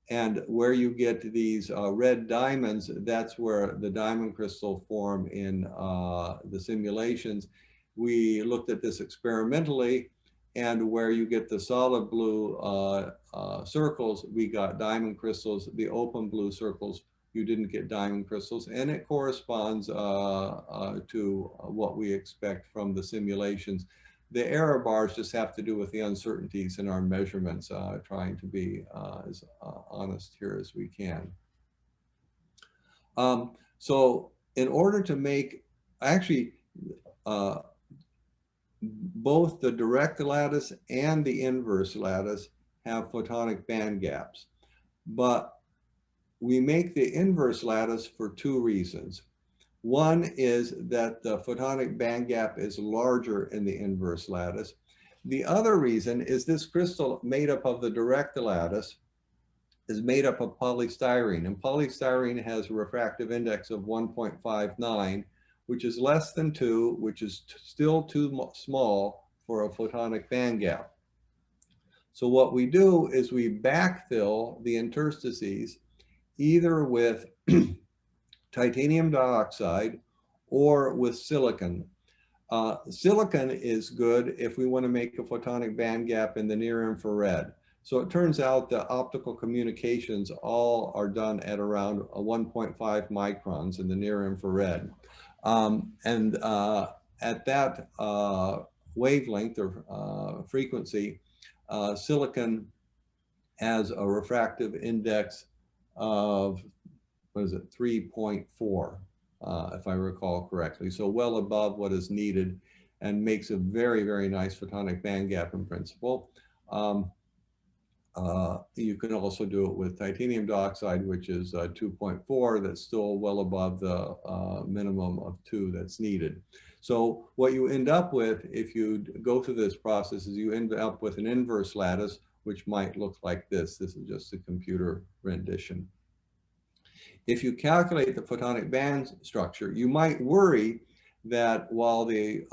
And where you get these red diamonds, that's where the diamond crystal form in the simulations. We looked at this experimentally, and where you get the solid blue circles, we got diamond crystals. The open blue circles, you didn't get diamond crystals, and it corresponds to what we expect from the simulations. The error bars just have to do with the uncertainties in our measurements, trying to be as honest here as we can. So in order to make, actually, both the direct lattice and the inverse lattice have photonic band gaps. But we make the inverse lattice for two reasons. One is that the photonic band gap is larger in the inverse lattice. The other reason is this crystal made up of the direct lattice is made up of polystyrene, and polystyrene has a refractive index of 1.59, which is less than 2, which is still too small for a photonic band gap. So what we do is we backfill the interstices either with titanium dioxide or with silicon. Silicon is good if we want to make a photonic band gap in the near infrared. So it turns out that optical communications all are done at around 1.5 microns in the near infrared. At that wavelength or frequency, silicon has a refractive index of, what is it, 3.4, if I recall correctly. So well above what is needed and makes a very, very nice photonic band gap in principle. You can also do it with titanium dioxide, which is 2.4. That's still well above the minimum of 2 that's needed. So what you end up with, if you go through this process, is you end up with an inverse lattice, which might look like this. This is just a computer rendition. If you calculate the photonic band structure, you might worry that while the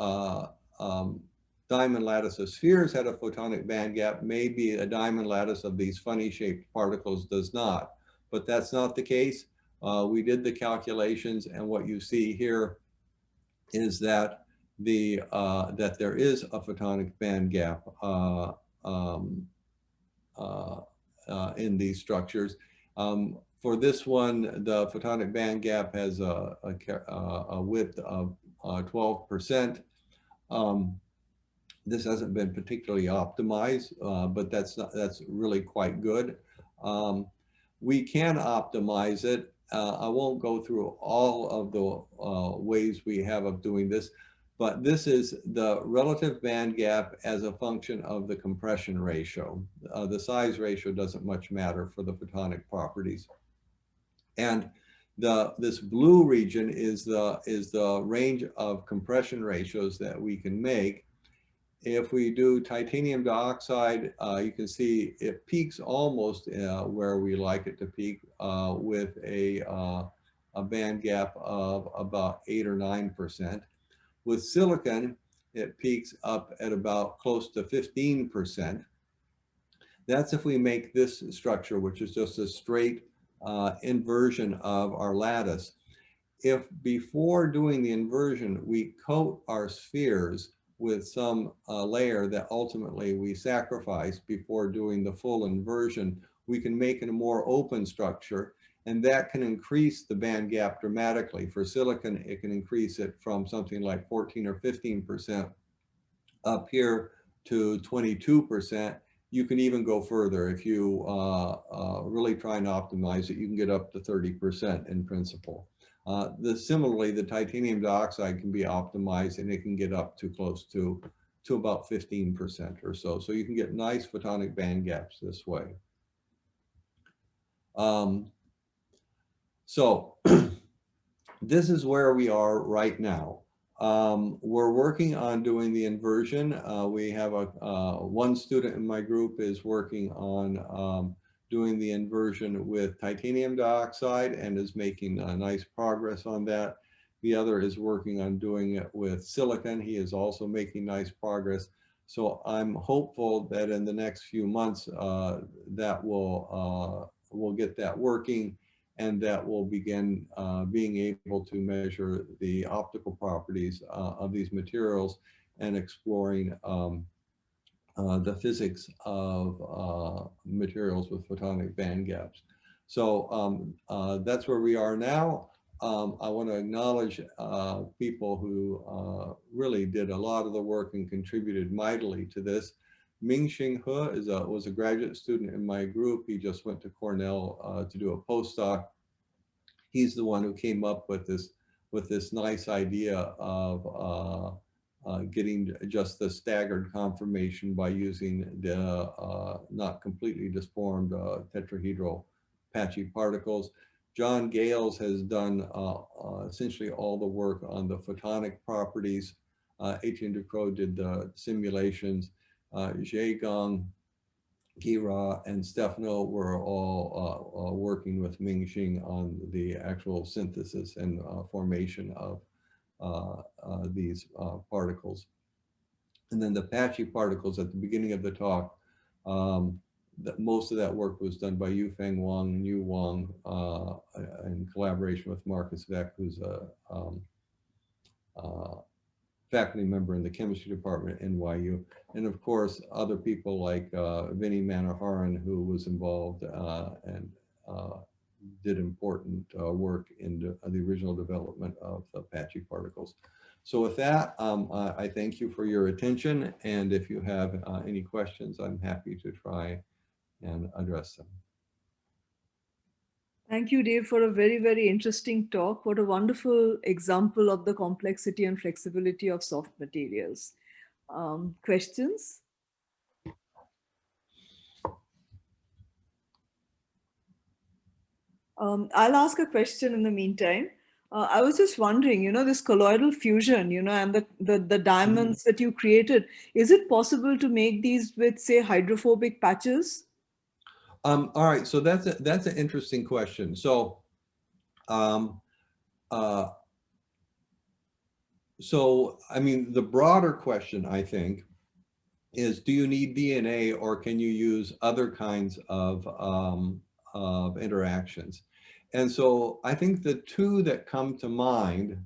diamond lattice of spheres had a photonic band gap, maybe a diamond lattice of these funny shaped particles does not. But that's not the case. We did the calculations, and what you see here is that that there is a photonic band gap in these structures. For this one, the photonic band gap has a width of 12%. This hasn't been particularly optimized, but that's really quite good. We can optimize it. I won't go through all of the ways we have of doing this, but this is the relative band gap as a function of the compression ratio. The size ratio doesn't much matter for the photonic properties. And this blue region is the range of compression ratios that we can make. If we do titanium dioxide, you can see it peaks almost where we like it to peak with a band gap of about 8 or 9%. With silicon, it peaks up at about close to 15%. That's if we make this structure, which is just a straight inversion of our lattice. If before doing the inversion, we coat our spheres with some layer that ultimately we sacrifice before doing the full inversion, we can make it a more open structure, and that can increase the band gap dramatically. For silicon, it can increase it from something like 14 or 15% up here to 22%. You can even go further. If you really try and optimize it, you can get up to 30% in principle. Similarly, the titanium dioxide can be optimized, and it can get up to close to about 15% or so. So you can get nice photonic band gaps this way. So this is where we are right now. We're working on doing the inversion. We have one student in my group is working on doing the inversion with titanium dioxide and is making nice progress on that. The other is working on doing it with silicon. He is also making nice progress. So I'm hopeful that in the next few months that we'll get that working, and that will begin being able to measure the optical properties of these materials and exploring the physics of materials with photonic band gaps. So that's where we are now. I want to acknowledge people who really did a lot of the work and contributed mightily to this. Ming-Xing He was a graduate student in my group. He just went to Cornell to do a postdoc. He's the one who came up with this nice idea of getting just the staggered conformation by using the not completely disformed tetrahedral patchy particles. John Gales has done essentially all the work on the photonic properties. Etienne Ducrot did the simulations. Jaegong, Gira, and Stefano were all working with Mingxing on the actual synthesis and formation of these particles. And then the patchy particles at the beginning of the talk, most of that work was done by Yufeng Wang and Yu Wang in collaboration with Marcus Veck, who's a faculty member in the chemistry department at NYU. And of course, other people like Vinny Manoharan, who was involved and did important work in the original development of the patchy particles. So with that, I thank you for your attention. And if you have any questions, I'm happy to try and address them. Thank you, Dave, for a very, very interesting talk. What a wonderful example of the complexity and flexibility of soft materials. Questions? I'll ask a question in the meantime. I was just wondering, you know, this colloidal fusion, you know, and the diamonds that you created, is it possible to make these with, say, hydrophobic patches? All right, so that's an interesting question. So, I mean, the broader question, I think, is do you need DNA or can you use other kinds of interactions? And so I think the two that come to mind,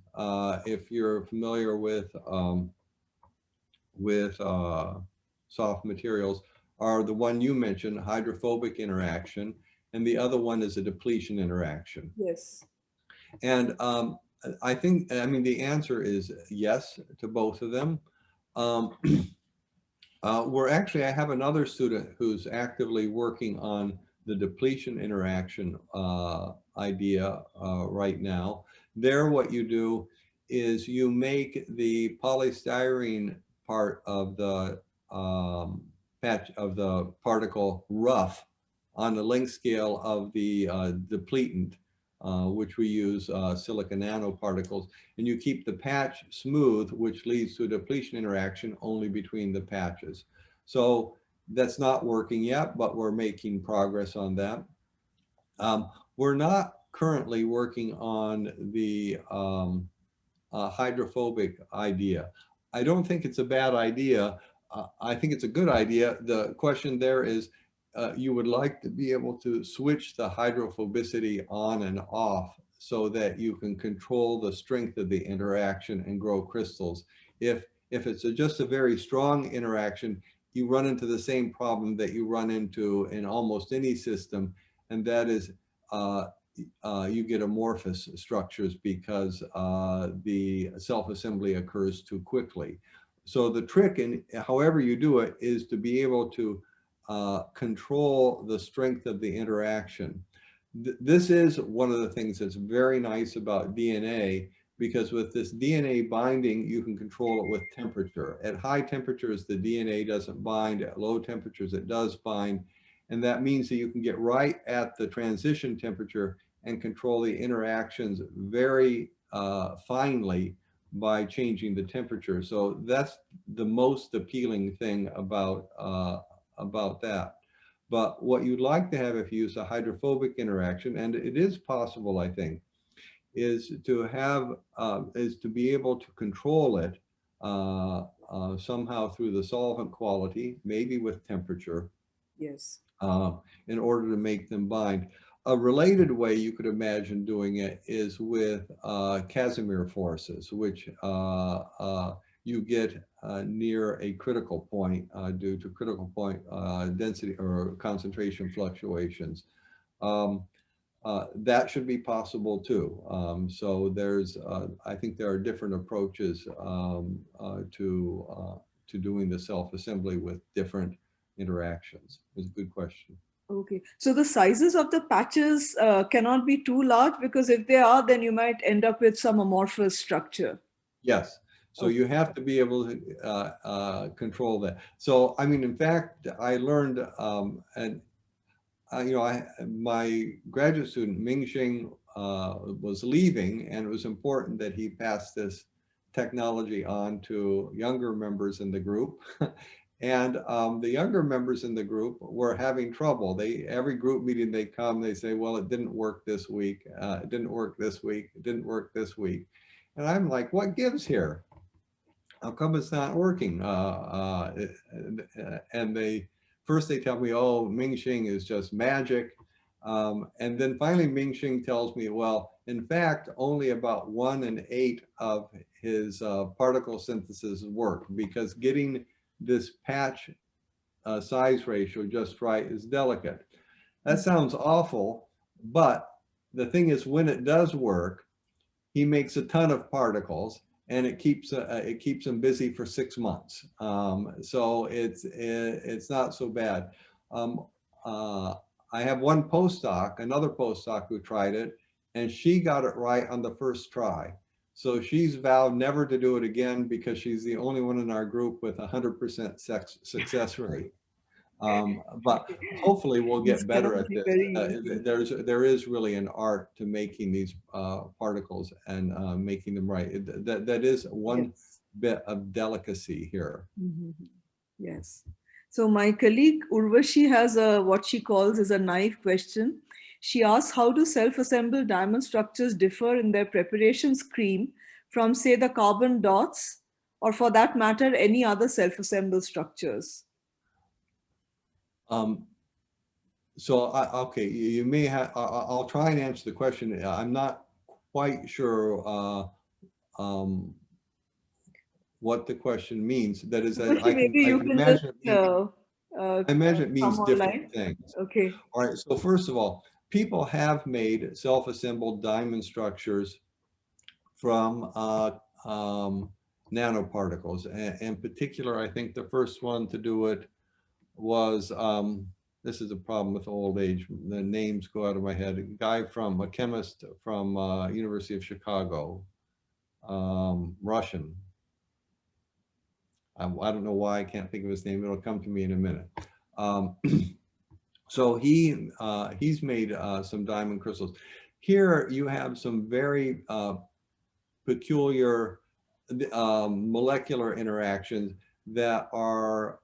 if you're familiar with soft materials, are the one you mentioned, hydrophobic interaction, and the other one is a depletion interaction. Yes. And I think, I mean, the answer is yes to both of them. I have another student who's actively working on the depletion interaction idea right now. There, what you do is you make the polystyrene part of the patch of the particle rough on the length scale of the depletant, which we use silicon nanoparticles, and you keep the patch smooth, which leads to a depletion interaction only between the patches. So that's not working yet, but we're making progress on that. We're not currently working on the hydrophobic idea. I don't think it's a bad idea. I think it's a good idea. The question there is, you would like to be able to switch the hydrophobicity on and off so that you can control the strength of the interaction and grow crystals. If it's just a very strong interaction, you run into the same problem that you run into in almost any system, and that is you get amorphous structures because the self-assembly occurs too quickly. So the trick, in however you do it, is to be able to control the strength of the interaction. This is one of the things that's very nice about DNA, because with this DNA binding, you can control it with temperature. At high temperatures, the DNA doesn't bind. At low temperatures, it does bind. And that means that you can get right at the transition temperature and control the interactions very finely by changing the temperature. So that's the most appealing thing about that. But what you'd like to have if you use a hydrophobic interaction, and it is possible, I think, is to have is to be able to control it somehow through the solvent quality, maybe with temperature. Yes. In order to make them bind. A related way you could imagine doing it is with Casimir forces, which you get near a critical point due to critical point density or concentration fluctuations. That should be possible too. So there's, I think there are different approaches to doing the self-assembly with different interactions. It's a good question. Okay, so the sizes of the patches cannot be too large, because if they are, then you might end up with some amorphous structure. Yes. So you have to be able to control that. So, I mean, in fact, I learned, and you know, my graduate student, Ming-Xing, was leaving, and it was important that he pass this technology on to younger members in the group. And the younger members in the group were having trouble. Every group meeting they come, they say, well, it didn't work this week. It didn't work this week. It didn't work this week. And I'm like, what gives here? How come it's not working? And first they tell me, oh, Ming-Xing is just magic. And then finally Ming-Xing tells me, well, in fact, only about 1 in 8 of his particle synthesis work, because getting this patch size ratio just right is delicate. That sounds awful, but the thing is, when it does work, he makes a ton of particles, and it keeps him busy for 6 months. So it's not so bad. I have one postdoc, another postdoc who tried it, and she got it right on the first try. So she's vowed never to do it again, because she's the only one in our group with 100% success rate. But hopefully we'll get better at this. There is really an art to making these particles and making them right. That is one bit of delicacy here. Yes. So my colleague Urvashi has what she calls is a naive question. She asks, how do self-assembled diamond structures differ in their preparation scheme from, say, the carbon dots, or for that matter, any other self-assembled structures? So, okay, you may have, I'll try and answer the question. I'm not quite sure what the question means. That is, I can imagine it means different things. Okay. All right, so first of all, people have made self-assembled diamond structures from nanoparticles. In particular, I think the first one to do it was, this is a problem with old age, the names go out of my head, a chemist from University of Chicago, Russian. I don't know why I can't think of his name, it'll come to me in a minute. So he's made some diamond crystals. Here you have some very peculiar molecular interactions that are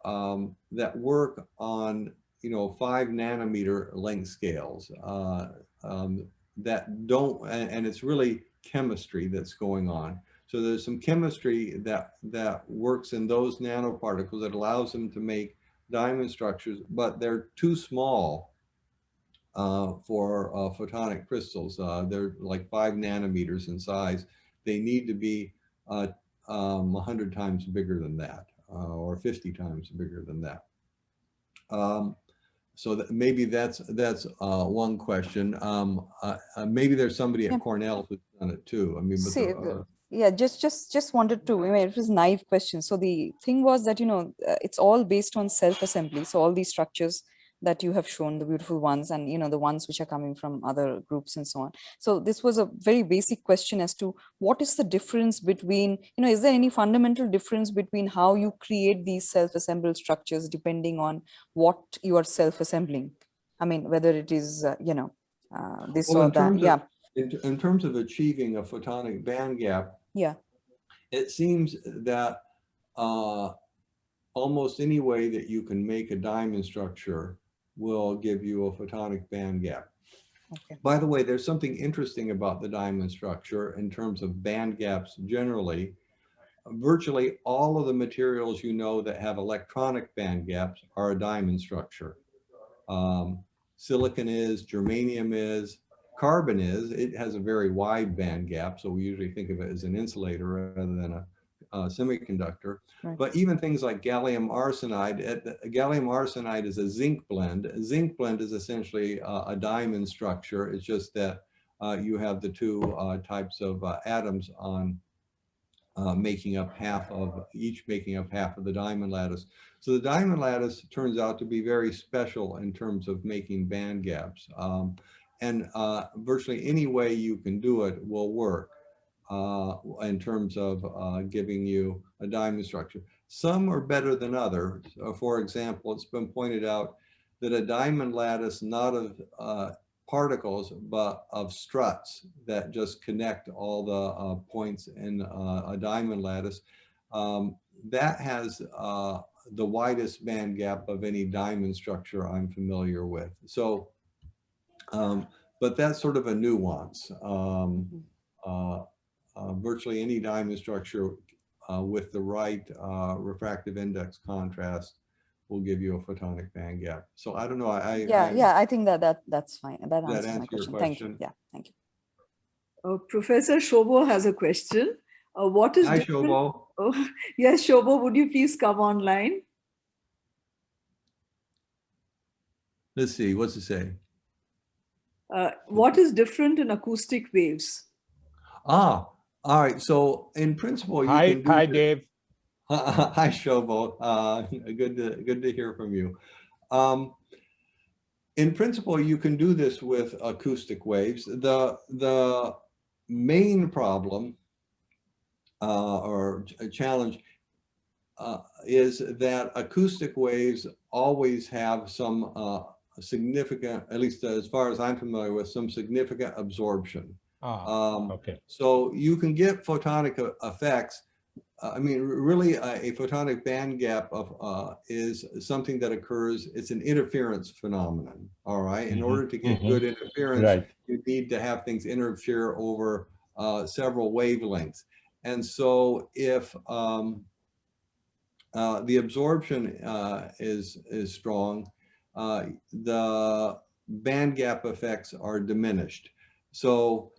that work on 5 nanometer length scales that don't, and it's really chemistry that's going on. So there's some chemistry that works in those nanoparticles that allows them to make diamond structures, but they're too small for photonic crystals. They're like 5 nanometers in size. They need to be 100 times bigger than that, or 50 times bigger than that. So that maybe that's one question. Maybe there's somebody at Cornell who's done it too. I mean, but yeah, just wanted to, I mean, it was a naive question. So the thing was that, it's all based on self-assembly. So all these structures that you have shown, the beautiful ones, and the ones which are coming from other groups and so on. So this was a very basic question as to what is the difference between, is there any fundamental difference between how you create these self-assembled structures depending on what you are self-assembling? I mean, whether it is, this or that. Yeah. In terms of achieving a photonic band gap, yeah, it seems that almost any way that you can make a diamond structure will give you a photonic band gap. Okay. By the way, there's something interesting about the diamond structure in terms of band gaps generally. Virtually all of the materials that have electronic band gaps are a diamond structure. Silicon is, germanium is, carbon is. It has a very wide band gap, so we usually think of it as an insulator rather than a semiconductor. Right. But even things like gallium arsenide, gallium arsenide is a zinc blend. A zinc blend is essentially a diamond structure. It's just that you have the two types of atoms on making up half of the diamond lattice. So the diamond lattice turns out to be very special in terms of making band gaps. And virtually any way you can do it will work. in terms of giving you a diamond structure. Some are better than others. For example, it's been pointed out that a diamond lattice, not of particles, but of struts that just connect all the points in a diamond lattice, that has the widest band gap of any diamond structure I'm familiar with. So, but that's sort of a nuance. Virtually any diamond structure with the right refractive index contrast will give you a photonic band gap. So I don't know. I think that's fine. That answers answer my your question. Thank you. question? Yeah, thank you. Professor Shobo has a question. What is Hi, different? Shobo. Oh, yes, Shobo, would you please come online? Let's see. What's it say? What is different in acoustic waves? All right. So in principle, you Hi, can do hi, this. Dave. Hi, Shobo. Good to hear from you. In principle, you can do this with acoustic waves. The main problem or challenge is that acoustic waves always have some significant, at least as far as I'm familiar with, some significant absorption. Okay. So you can get photonic effects. I mean, really, a photonic band gap is something that occurs. It's an interference phenomenon. All right. In order to get good interference, Right. you need to have things interfere over several wavelengths. And so, if the absorption is strong, the band gap effects are diminished. So,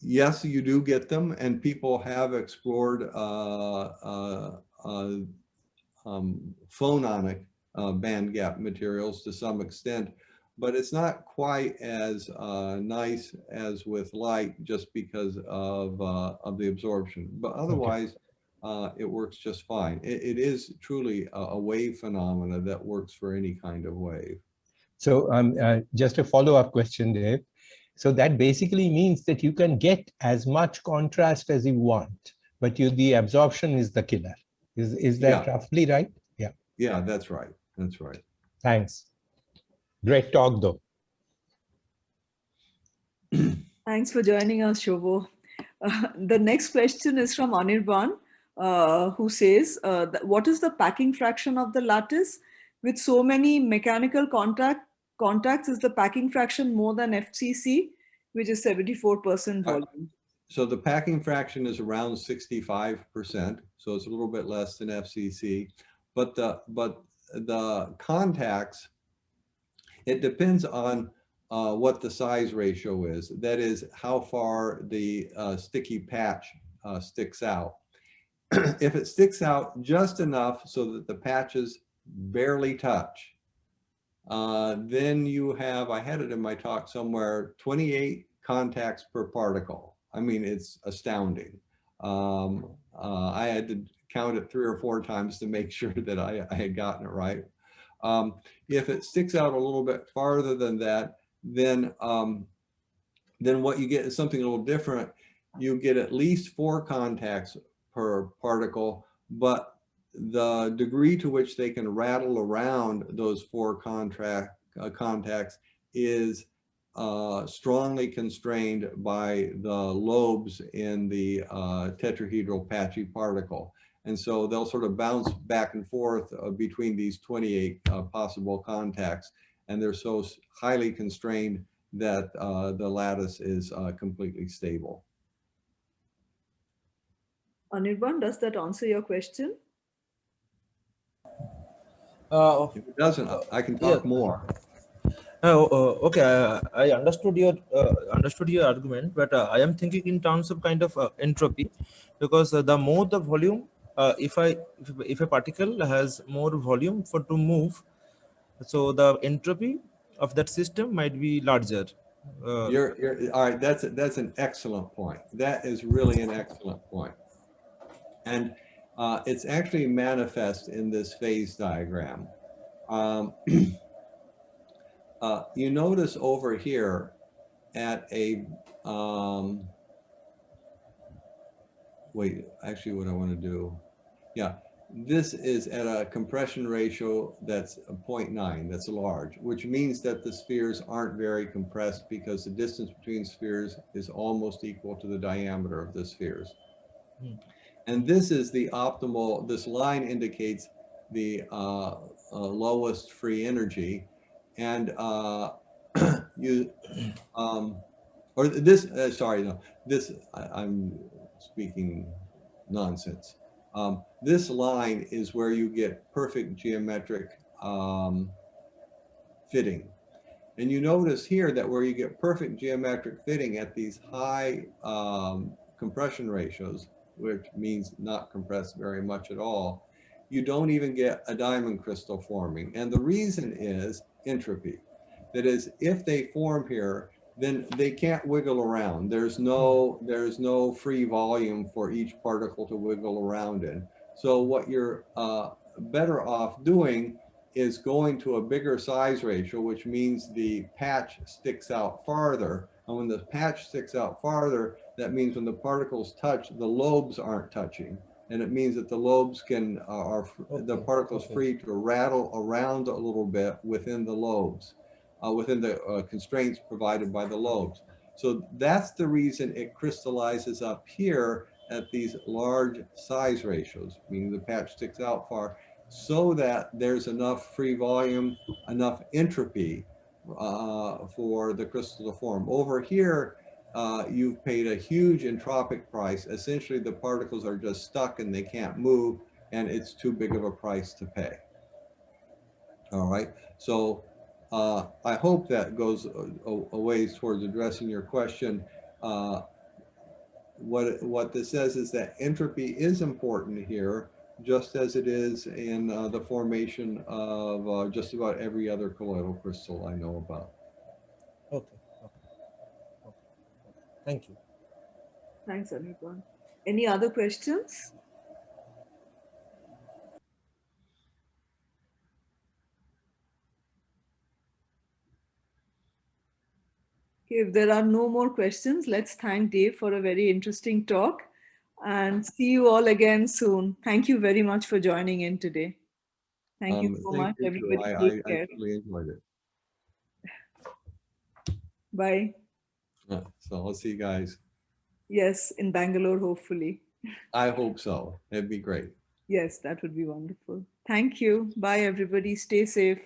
yes, you do get them, and people have explored phononic band gap materials to some extent, but it's not quite as nice as with light just because of the absorption. But otherwise, it works just fine. It is truly a wave phenomena that works for any kind of wave. So just a follow-up question, Dave. So that basically means that you can get as much contrast as you want, but the absorption is the killer. Is that roughly right? Yeah. Yeah, that's right. That's right. Thanks. Great talk, though. Thanks for joining us, Shobo. The next question is from Anirban, who says, what is the packing fraction of the lattice? With so many mechanical contacts, is the packing fraction more than FCC, which is 74% volume? So the packing fraction is around 65%. So it's a little bit less than FCC, but the contacts, it depends on what the size ratio is. That is how far the sticky patch sticks out. If it sticks out just enough so that the patches barely touch, then you have, I had it in my talk somewhere, 28 contacts per particle. I mean, it's astounding. I had to count it 3 or 4 times to make sure that I had gotten it right. If it sticks out a little bit farther than that, then what you get is something a little different. You get at least 4 contacts per particle, but the degree to which they can rattle around those 4 contacts is strongly constrained by the lobes in the tetrahedral patchy particle. And so they'll sort of bounce back and forth between these 28 possible contacts. And they're so highly constrained that the lattice is completely stable. Anirban, does that answer your question? If it doesn't, I can talk more. Okay, I understood your argument, but I am thinking in terms of kind of entropy, because the more the volume, if a particle has more volume to move, so the entropy of that system might be larger. You're all right. That's an excellent point. That is really an excellent point, and it's actually manifest in this phase diagram. You notice over here at a, wait, actually what I want to do, yeah, this is at a compression ratio that's 0.9, that's large, which means that the spheres aren't very compressed because the distance between spheres is almost equal to the diameter of the spheres. And this is the optimal, this line indicates the lowest free energy. And you, or this, sorry, no, this, I'm speaking nonsense. This line is where you get perfect geometric fitting. And you notice here that where you get perfect geometric fitting at these high compression ratios, which means not compressed very much at all, you don't even get a diamond crystal forming. And the reason is entropy. That is, if they form here, then they can't wiggle around. There's no free volume for each particle to wiggle around in. So what you're better off doing is going to a bigger size ratio, which means the patch sticks out farther. And when the patch sticks out farther, that means when the particles touch, the lobes aren't touching. And it means that the lobes can, the particles free to rattle around a little bit within the lobes, within the constraints provided by the lobes. So that's the reason it crystallizes up here at these large size ratios, meaning the patch sticks out far, so that there's enough free volume, enough entropy for the crystal to form. Over here, you've paid a huge entropic price. Essentially, the particles are just stuck and they can't move, and it's too big of a price to pay. All right, so I hope that goes a ways towards addressing your question. What this says is that entropy is important here, just as it is in the formation of just about every other colloidal crystal I know about. Okay. Thank you. Thanks, Anirban. Any other questions? Okay, if there are no more questions, let's thank Dave for a very interesting talk and see you all again soon. Thank you very much for joining in today. Thank you so Thank much. you, Everybody I take care. really enjoyed it. Bye. So I'll see you guys. Yes, in Bangalore, hopefully. I hope so. It'd be great. Yes, that would be wonderful. Thank you. Bye, everybody. Stay safe.